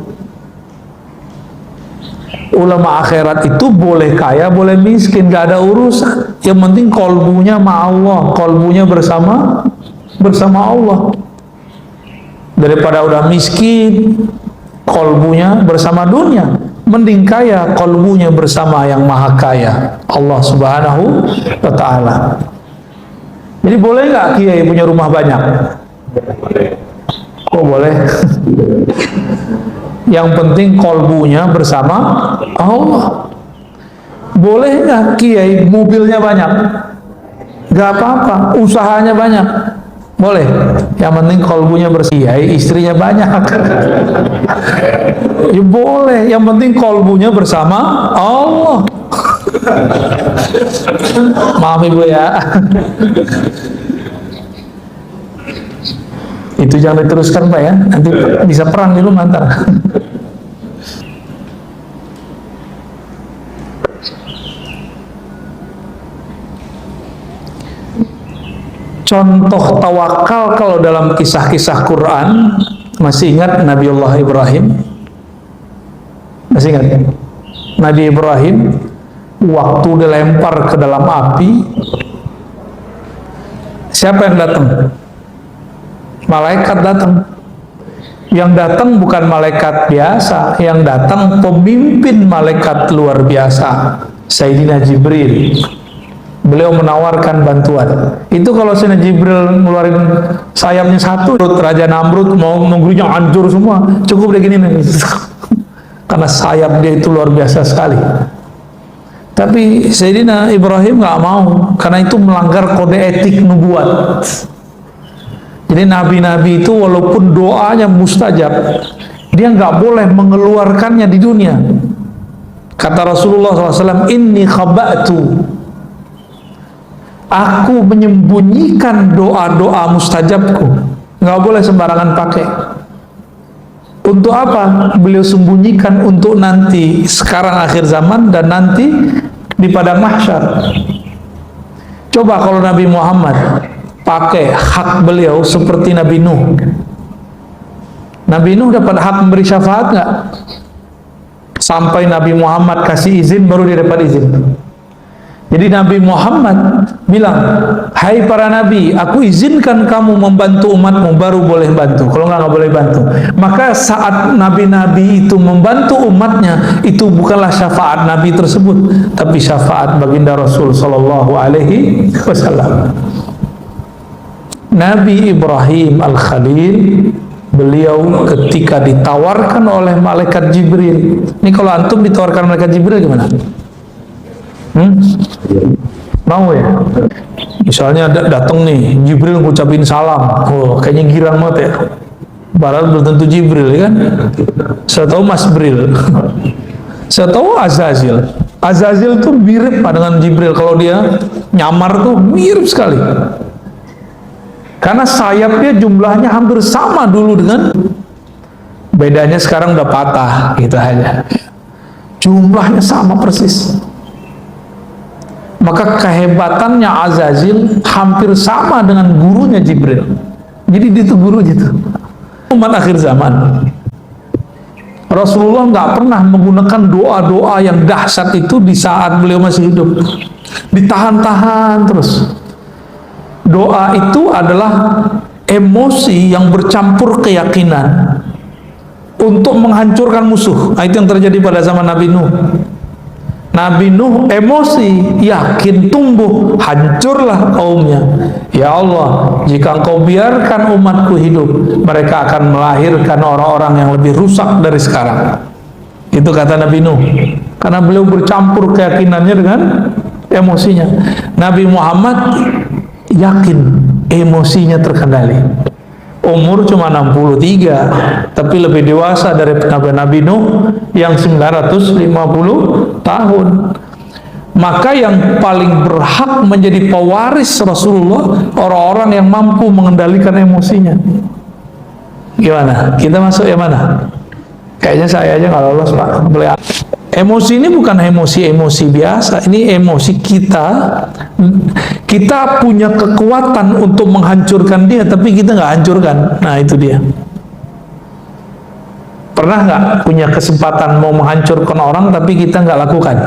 Ulama akhirat itu boleh kaya, boleh miskin, nggak ada urusan. Yang penting kolbunya sama Allah, kolbunya bersama Allah. Daripada udah miskin, kolbunya bersama dunia. Mending kaya, kolbunya bersama yang maha kaya, Allah Subhanahu wa Ta'ala. Jadi boleh nggak kiai punya rumah banyak? Kok boleh? Yang penting kolbunya bersama Allah. Boleh nggak kiai mobilnya banyak? Gak apa-apa, usahanya banyak. Boleh. Yang penting kolbunya bersih. Kiai istrinya banyak. Ya boleh. Yang penting kolbunya bersama Allah. Maaf ibu ya. Itu jangan diteruskan Pak ya, nanti bisa perang di rumah ntar. Contoh tawakal kalau dalam kisah-kisah Quran, masih ingat Nabiullah Ibrahim? Masih ingat? Nabi Ibrahim waktu dilempar ke dalam api, siapa yang datang? Malaikat datang. Yang datang bukan malaikat biasa, yang datang pemimpin malaikat luar biasa, Sayyidina Jibril. Beliau menawarkan bantuan. Itu kalau Sayyidina Jibril ngeluarin sayapnya satu, Raja Namrud mau negerinya hancur semua, cukup deh gini nih. Karena sayap dia itu luar biasa sekali. Tapi Sayyidina Ibrahim nggak mau, karena itu melanggar kode etik nubuat. Jadi nabi-nabi itu walaupun doanya mustajab, dia nggak boleh mengeluarkannya di dunia. Kata Rasulullah SAW, inni khaba'tu, aku menyembunyikan doa-doa mustajabku, nggak boleh sembarangan pakai. Untuk apa? Beliau sembunyikan untuk nanti, sekarang akhir zaman dan nanti di padang mahsyar. Coba kalau Nabi Muhammad pakai hak beliau seperti Nabi Nuh. Nabi Nuh dapat hak memberi syafaat nggak? Sampai Nabi Muhammad kasih izin baru dia dapat izin. Jadi Nabi Muhammad bilang, hai para nabi, aku izinkan kamu membantu umatmu, baru boleh bantu. Kalau nggak boleh bantu. Maka saat nabi-nabi itu membantu umatnya, itu bukanlah syafaat nabi tersebut, tapi syafaat baginda Rasul Sallallahu Alaihi Wasallam. Nabi Ibrahim Al-Khalil, beliau ketika ditawarkan oleh malaikat Jibril, ini kalau antum ditawarkan malaikat Jibril gimana? Mau ya? Misalnya datang nih Jibril ngucapin salam, oh kayaknya girang banget ya. Padahal belum tentu Jibril ya kan? Saya tahu Mas Bril, saya tahu Azazil. Azazil tuh mirip dengan Jibril, kalau dia nyamar tuh mirip sekali. Karena sayapnya jumlahnya hampir sama dulu dengan, bedanya sekarang udah patah gitu aja. Jumlahnya sama persis. Maka kehebatannya Azazil hampir sama dengan gurunya Jibril. Jadi dia itu guru gitu. Umat akhir zaman, Rasulullah nggak pernah menggunakan doa-doa yang dahsyat itu di saat beliau masih hidup. Ditahan-tahan terus. Doa itu adalah emosi yang bercampur keyakinan untuk menghancurkan musuh. Nah, itu yang terjadi pada zaman Nabi Nuh. Nabi Nuh emosi, yakin tumbuh, hancurlah kaumnya. Ya Allah, jika engkau biarkan umatku hidup, mereka akan melahirkan orang-orang yang lebih rusak dari sekarang. Itu kata Nabi Nuh. Karena beliau bercampur keyakinannya dengan emosinya. Nabi Muhammad yakin emosinya terkendali. Umur cuma 63, tapi lebih dewasa dari Nabi Nuh yang 950 tahun. Maka yang paling berhak menjadi pewaris Rasulullah orang-orang yang mampu mengendalikan emosinya. Gimana? Kita masuk yang mana? Kayaknya saya aja nggak lolos Pak. Emosi ini bukan emosi biasa, ini emosi kita. Kita punya kekuatan untuk menghancurkan dia, tapi kita nggak hancurkan. Nah itu dia. Pernah nggak punya kesempatan mau menghancurkan orang, tapi kita nggak lakukan?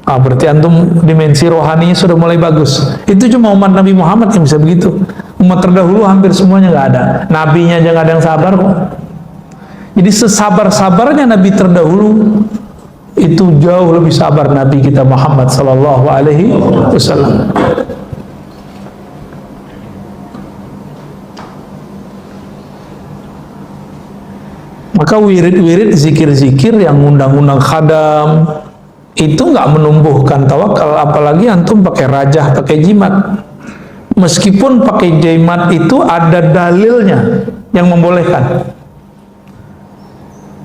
Ah, berarti antum dimensi rohaninya sudah mulai bagus. Itu cuma umat Nabi Muhammad yang bisa begitu. Umat terdahulu hampir semuanya nggak ada. Nabinya aja nggak ada yang sabar kok. Jadi sesabar-sabarnya Nabi terdahulu, itu jauh lebih sabar Nabi kita Muhammad Sallallahu Alaihi Wasallam. Maka wirid-wirid, zikir-zikir yang undang-undang khadam itu nggak menumbuhkan tawakal, apalagi antum pakai rajah, pakai jimat. Meskipun pakai jimat itu ada dalilnya yang membolehkan.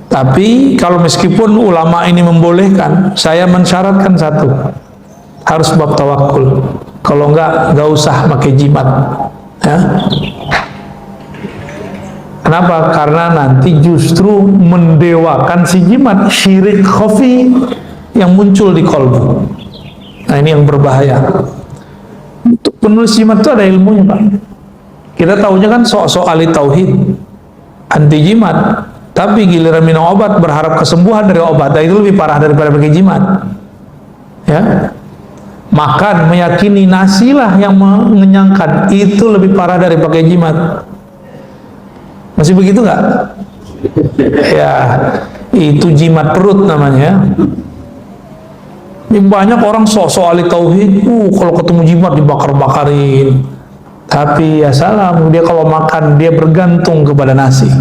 Tapi kalau meskipun ulama ini membolehkan, saya mensyaratkan satu, harus bab tawakul. Kalau nggak usah pakai jimat. Ya. Kenapa? Karena nanti justru mendewakan si jimat, syirik khafi yang muncul di kolbu. Nah ini yang berbahaya. Untuk penulis jimat itu ada ilmunya Pak. Kita tahunya kan sok-sok ahli tauhid, anti jimat. Tapi giliran minum obat berharap kesembuhan dari obat, itu lebih parah daripada pakai jimat. Ya, makan meyakini nasilah yang mengenyangkan, itu lebih parah dari pakai jimat. Masih begitu nggak? Ya, itu jimat perut namanya. Ini banyak orang sok-sok ahli tauhid, kalau ketemu jimat dibakar-bakarin. Tapi ya salam, dia kalau makan dia bergantung kepada nasi,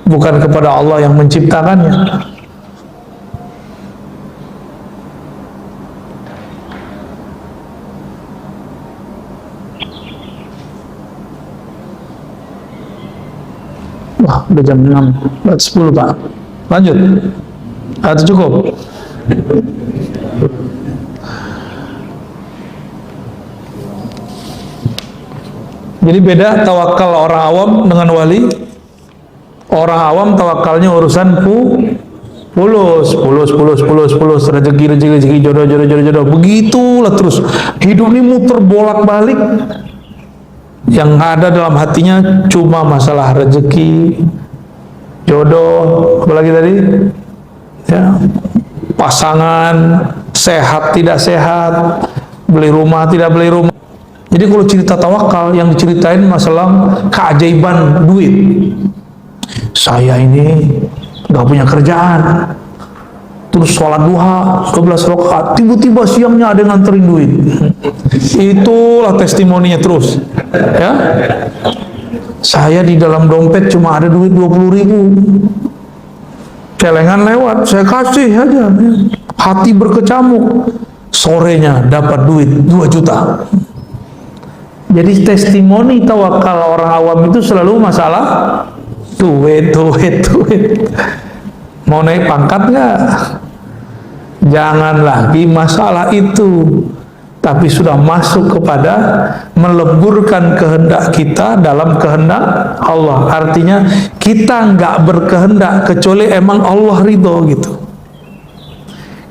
bukan kepada Allah yang menciptakannya. Wah, udah jam 6, 10 Pak. Lanjut. Atau cukup? Jadi beda tawakal orang awam dengan wali. Orang awam tawakalnya urusan pulus, rezeki, jodoh. Begitulah terus. Hidup ini muter bolak-balik. Yang ada dalam hatinya cuma masalah rezeki, jodoh, apalagi tadi, ya, pasangan, sehat tidak sehat, beli rumah tidak beli rumah. Jadi kalau cerita tawakal yang diceritain masalah keajaiban duit. Saya ini nggak punya kerjaan, terus sholat duha 12 rakaat, tiba-tiba siangnya ada yang nganterin duit. Itulah testimoninya terus, ya. Saya di dalam dompet cuma ada duit 20.000, celengan lewat, saya kasih aja, hati berkecamuk, sorenya dapat duit 2 juta. Jadi testimoni tawakal orang awam itu selalu masalah duit. Mau naik pangkat nggak? Jangan lagi masalah itu, tapi sudah masuk kepada meleburkan kehendak kita dalam kehendak Allah. Artinya kita nggak berkehendak kecuali emang Allah ridho gitu.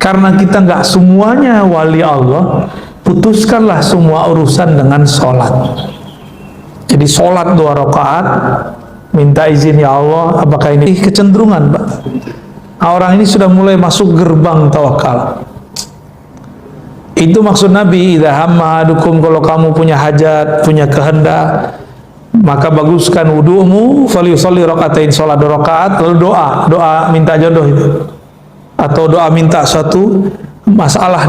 Karena kita nggak semuanya wali Allah, putuskanlah semua urusan dengan sholat. Jadi sholat 2 rakaat, minta izin ya Allah, apakah ini kecenderungan Pak? Nah, orang ini sudah mulai masuk gerbang tawakal. Itu maksud Nabi, idza hamma ahadukum, kalau kamu punya hajat, punya kehendak, maka baguskan wudu'mu, falyusolli rakaatain, sholat 2 rakaat, lalu doa minta jodoh itu, atau doa minta suatu masalah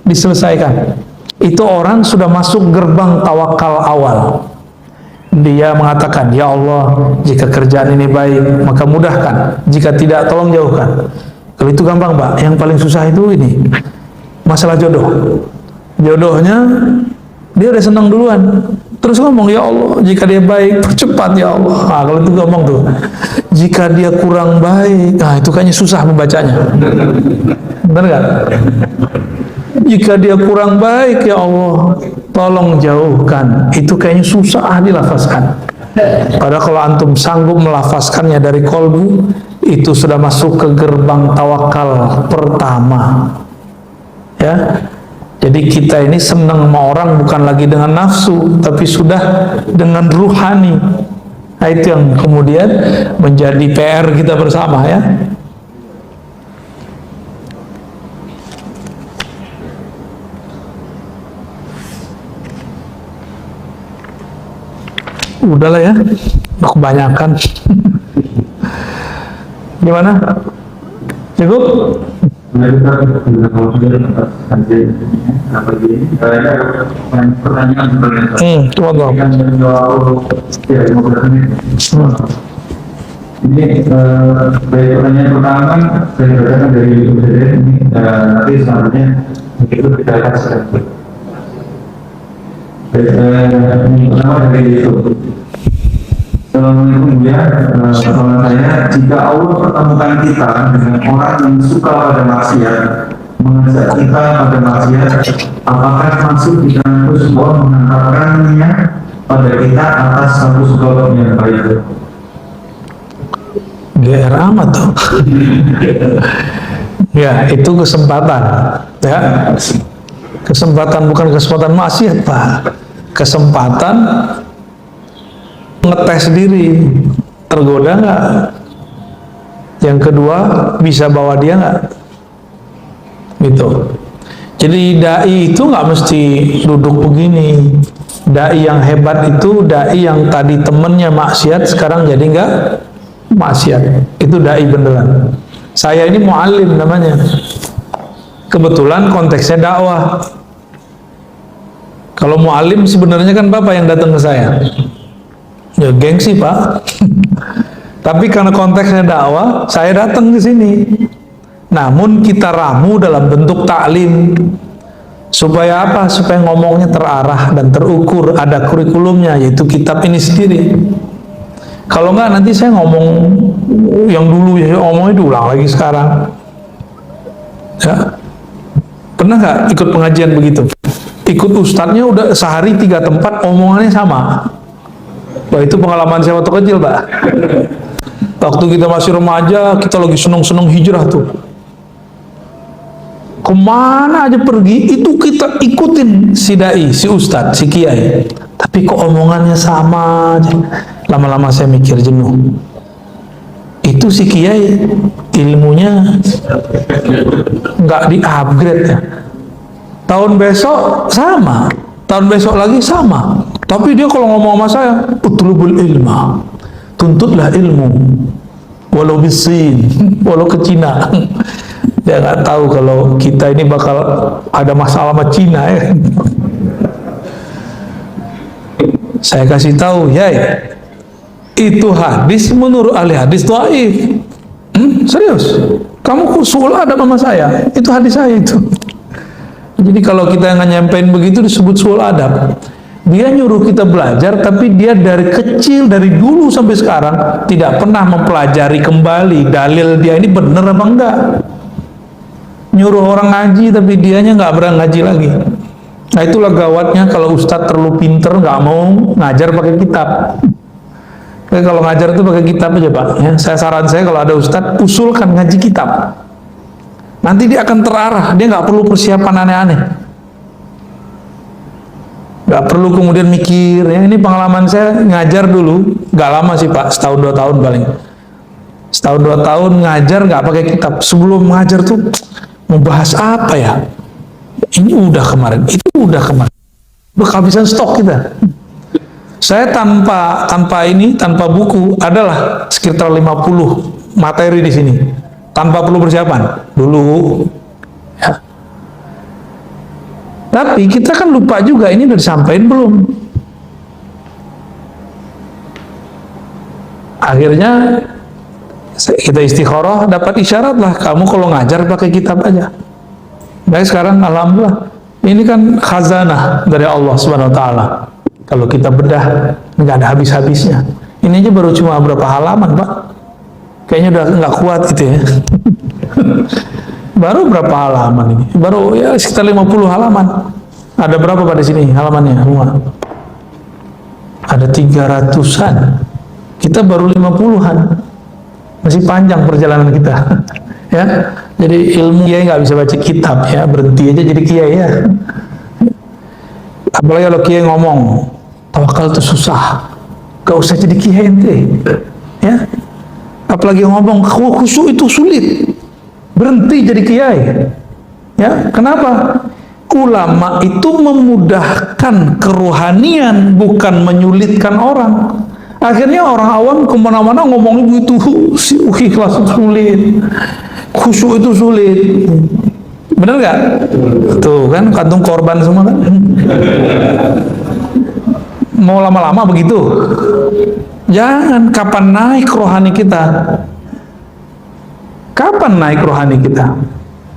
diselesaikan. Itu orang sudah masuk gerbang tawakal awal. Dia mengatakan, ya Allah, jika kerjaan ini baik, maka mudahkan. Jika tidak, tolong jauhkan. Kalau itu gampang Pak, yang paling susah itu ini, masalah jodoh. Jodohnya, dia udah senang duluan. Terus ngomong, ya Allah, jika dia baik, percepat ya Allah. Nah, kalau itu ngomong tuh. Jika dia kurang baik, nah itu kayaknya susah membacanya. Benar nggak? Jika dia kurang baik, ya Allah, tolong jauhkan. Itu kayaknya susah dilafazkan. Padahal kalau antum sanggup melafazkannya dari kolbu, itu sudah masuk ke gerbang tawakal pertama. Ya, jadi kita ini senang sama orang bukan lagi dengan nafsu, tapi sudah dengan ruhani. Nah, itu yang kemudian menjadi PR kita bersama, ya. Udahlah ya, kebanyakan. Gimana? Cukup? Pertanyaan sebenarnya. Ini dari pertanyaan pertama kan saya bacakan dari UCD ini, nanti selanjutnya itu kita kasih. Pertama dari itu. Assalamualaikum ya, soalan saya, jika Allah pertemukan kita dengan orang yang suka pada maksiat, mengajak kita pada maksiat, apakah masuk di dalam husnul mengantarkannya pada kita atas satu sebab yang baik? GR amat tuh. Ya, itu kesempatan, ya. Kesempatan bukan kesempatan maksiat Pak. Kesempatan ngetes diri, tergoda nggak? Yang kedua, bisa bawa dia nggak? Gitu. Jadi dai itu nggak mesti duduk begini. Dai yang hebat itu dai yang tadi temennya maksiat sekarang jadi nggak maksiat. Itu dai beneran. Saya ini muallim namanya. Kebetulan konteksnya dakwah. Kalau muallim sebenarnya kan Bapak yang datang ke saya. Ya gengsi Pak. Tapi karena konteksnya dakwah, saya datang ke sini. Namun kita ramu dalam bentuk taklim. Supaya apa? Supaya ngomongnya terarah dan terukur, ada kurikulumnya, yaitu kitab ini sendiri. Kalau enggak nanti saya ngomong yang dulu ya, ngomongnya diulang lagi sekarang. Ya. Pernah nggak ikut pengajian begitu? Ikut ustadznya udah sehari 3 tempat, omongannya sama. Wah, itu pengalaman saya waktu kecil, Pak. Waktu kita masih remaja, kita lagi seneng-seneng hijrah tuh. Kemana aja pergi, itu kita ikutin si dai, si ustadz, si kiai. Tapi kok omongannya sama aja. Lama-lama saya mikir jenuh. Itu si kiai ilmunya nggak di-upgrade ya. Tahun besok sama, tahun besok lagi sama. Tapi dia kalau ngomong sama saya, utlubul ilma, tuntutlah ilmu, walau bisin, walau ke Cina. Dia nggak tahu kalau kita ini bakal ada masalah sama Cina ya. Saya kasih tahu, ya, itu hadis menurut ahli hadis dhaif. Serius? Kamu suul adab sama saya? Itu hadis saya itu. Jadi kalau kita nggak nyampein begitu disebut suul adab. Dia nyuruh kita belajar, tapi dia dari kecil, dari dulu sampai sekarang tidak pernah mempelajari kembali dalil dia ini benar apa enggak. Nyuruh orang ngaji tapi dianya nggak berani ngaji lagi. Nah itulah gawatnya kalau ustadz terlalu pinter nggak mau ngajar pakai kitab. Jadi kalau ngajar itu pakai kitab aja Pak. Ya, saran saya kalau ada ustadz usulkan ngaji kitab. Nanti dia akan terarah. Dia nggak perlu persiapan aneh-aneh. Nggak perlu kemudian mikir. Ya, ini pengalaman saya ngajar dulu. Nggak lama sih Pak, setahun 2 tahun paling. Setahun 2 tahun ngajar nggak pakai kitab. Sebelum ngajar tuh mau bahas apa ya? Ini udah kemarin, itu udah kemarin. Udah kehabisan stok kita. Saya tanpa buku adalah sekitar 50 materi di sini. Tanpa perlu persiapan dulu. Ya. Tapi kita kan lupa juga ini udah disampaikan belum. Akhirnya kita istikharah dapat isyarat lah, kamu kalau ngajar pakai kitab aja. Baik, sekarang alhamdulillah ini kan khazanah dari Allah Subhanahu wa taala. Kalau kita bedah nggak ada habis-habisnya. Ini aja baru cuma berapa halaman Pak. Kayaknya udah nggak kuat gitu ya. Baru berapa halaman ini? Baru ya sekitar 50 halaman. Ada berapa pada sini halamannya semua? Ada 300-an. Kita baru 50-an. Masih panjang perjalanan kita. Ya, jadi ilmu kiai nggak bisa baca kitab ya, berhenti aja jadi kiai ya. Apalagi kalau kiai ngomong tawakal itu susah, gak usah jadi kiai ente, ya. Apalagi ngomong khusyuk itu sulit, berhenti jadi kiai, ya. Kenapa? Ulama itu memudahkan kerohanian, bukan menyulitkan orang. Akhirnya orang awam kemana-mana ngomong begitu, ikhlas sulit, khusyuk itu sulit. Bener nggak? Tuh kan kantung korban semua kan. Mau lama-lama begitu? Jangan. Kapan naik rohani kita? Kapan naik rohani kita?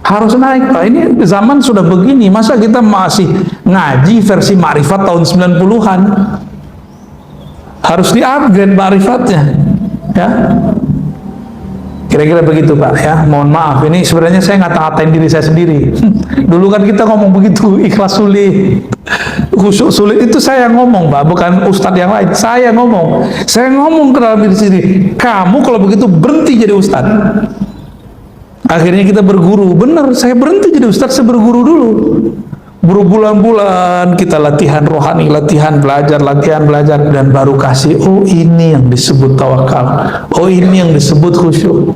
Harus naik Pak. Ini zaman sudah begini, masa kita masih ngaji versi Ma'rifat tahun 90-an? Harus di-upgrade ma'rifatnya, ya. Kira-kira begitu Pak ya. Mohon maaf, ini sebenarnya saya ngata-ngatain diri saya sendiri. Dulu kan kita ngomong begitu, ikhlas sulit, khusyuk sulit, itu saya ngomong Pak, bukan ustadz yang lain. Saya ngomong ke dalam diri sendiri. Kamu kalau begitu berhenti jadi ustadz. Akhirnya kita berguru. Benar, saya berhenti jadi ustadz, saya berguru dulu. Berbulan-bulan kita latihan rohani, latihan belajar, dan baru kasih, oh ini yang disebut tawakal, oh ini yang disebut khusyuk.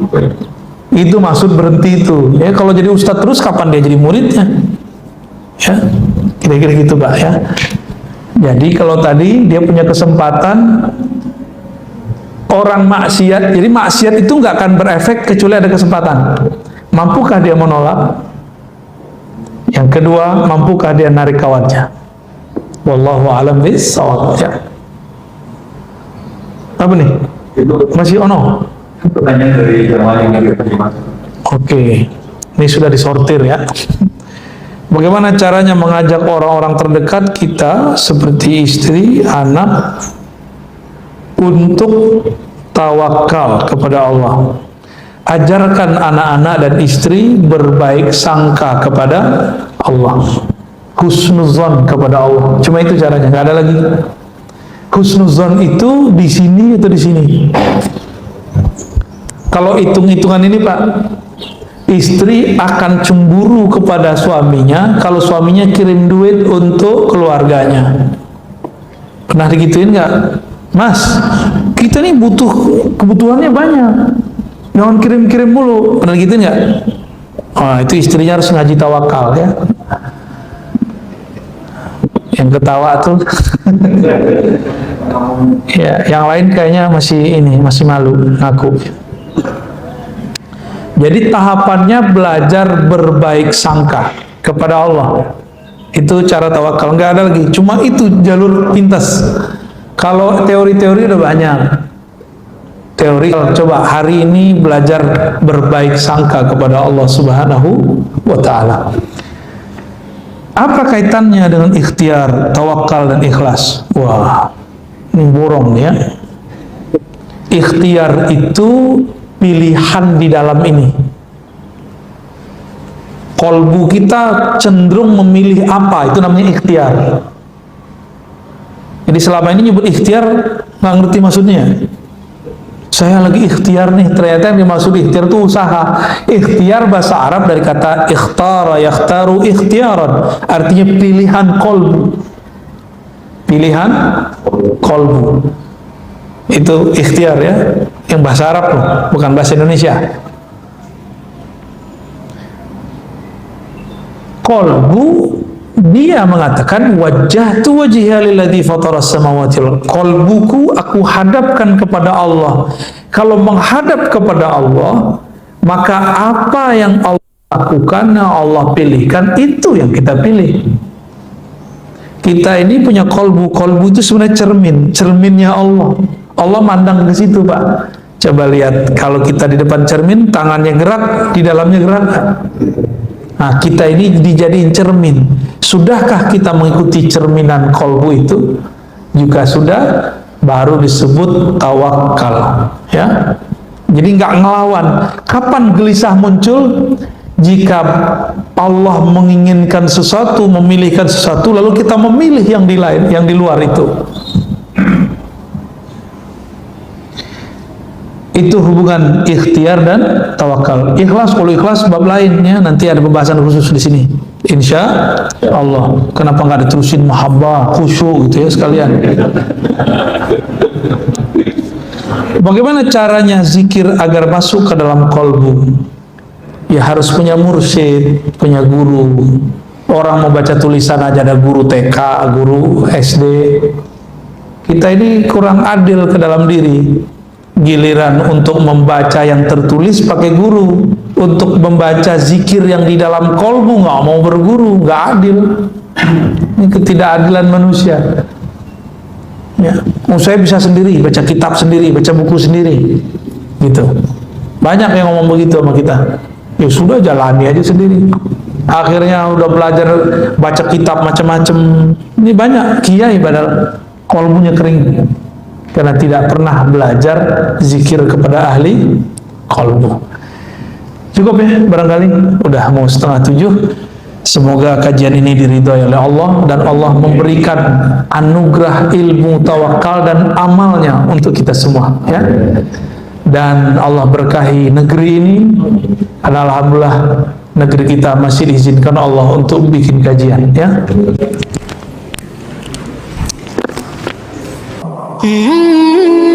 Itu maksud berhenti itu. Ya kalau jadi ustadz terus kapan dia jadi muridnya? Ya, kira-kira gitu Pak ya. Jadi kalau tadi dia punya kesempatan orang maksiat, jadi maksiat itu nggak akan berefek kecuali ada kesempatan. Mampukah dia menolak? Yang kedua, mampukah dia narik kawannya? Wallahu a'lam bishawab. Ya. Apa nih? Masih ono? Pertanyaan dari jamaah yang terima. Oke, ini sudah disortir ya. Bagaimana caranya mengajak orang-orang terdekat kita seperti istri, anak untuk tawakal kepada Allah? Ajarkan anak-anak dan istri berbaik sangka kepada Allah, husnuzon kepada Allah. Cuma itu caranya, nggak ada lagi. Husnuzon itu di sini atau di sini? Kalau hitung-hitungan ini Pak, istri akan cemburu kepada suaminya kalau suaminya kirim duit untuk keluarganya. Pernah digituin nggak? Mas, kita nih butuh, kebutuhannya banyak, jangan kirim-kirim mulu. Pernah digituin nggak? Oh, itu istrinya harus ngaji tawakal ya. Yang ketawa tuh ya, yang lain kayaknya masih malu ngaku. Jadi tahapannya belajar berbaik sangka kepada Allah. Itu cara tawakal, nggak ada lagi. Cuma itu jalur pintas. Kalau teori-teori udah banyak. Teori, coba hari ini belajar berbaik sangka kepada Allah Subhanahu wa Ta'ala. Apa kaitannya dengan ikhtiar, tawakal dan ikhlas? Wah, ini borong ya. Ikhtiar itu pilihan di dalam ini. Kolbu kita cenderung memilih apa, itu namanya ikhtiar. Jadi selama ini nyebut ikhtiar nggak ngerti maksudnya. Saya lagi ikhtiar nih, ternyata yang dimaksud ikhtiar itu usaha. Ikhtiar bahasa Arab dari kata ikhtara, yakhtaru ikhtiaran, artinya pilihan kolbu. Pilihan kolbu. Itu ikhtiar ya, yang bahasa Arab loh, bukan bahasa Indonesia. Kolbu, dia mengatakan wajjahtu wajhiya lilladzi fataras samawati wal ardh. Kolbuku aku hadapkan kepada Allah. Kalau menghadap kepada Allah, maka apa yang Allah lakukan, yang Allah pilihkan, itu yang kita pilih. Kita ini punya kolbu. Kolbu itu sebenarnya cerminnya Allah. Allah mandang ke situ Pak. Coba lihat, kalau kita di depan cermin, tangannya gerak, di dalamnya gerak. Nah, kita ini dijadiin cermin. Sudahkah kita mengikuti cerminan kolbu itu? Jika sudah, baru disebut tawakal. Ya, jadi nggak ngelawan. Kapan gelisah muncul? Jika Allah menginginkan sesuatu, memilihkan sesuatu, lalu kita memilih yang di lain, yang di luar itu. Itu hubungan ikhtiar dan tawakal. Ikhlas, kalau ikhlas bab lainnya nanti ada pembahasan khusus di sini. Insya Allah. Kenapa nggak diterusin mahabbah, khusyuk gitu ya sekalian? Bagaimana caranya zikir agar masuk ke dalam kolbu? Ya harus punya mursyid, punya guru. Orang mau baca tulisan aja ada guru TK, guru SD. Kita ini kurang adil ke dalam diri. Giliran untuk membaca yang tertulis pakai guru, untuk membaca zikir yang di dalam kolbu nggak mau berguru, nggak adil. Ini ketidakadilan manusia. Ya, saya bisa sendiri, baca kitab sendiri, baca buku sendiri, gitu. Banyak yang ngomong begitu sama kita. Ya sudah, jalani aja sendiri. Akhirnya udah belajar baca kitab macam-macam. Ini banyak kiai padahal kolbunya kering. Karena tidak pernah belajar zikir kepada ahli kolbu. Cukup ya, barangkali udah mau 6:30. Semoga kajian ini diridhoi oleh Allah dan Allah memberikan anugerah ilmu tawakal dan amalnya untuk kita semua ya. Dan Allah berkahi negeri ini. Dan alhamdulillah negeri kita masih diizinkan Allah untuk bikin kajian ya. Mm-hmm.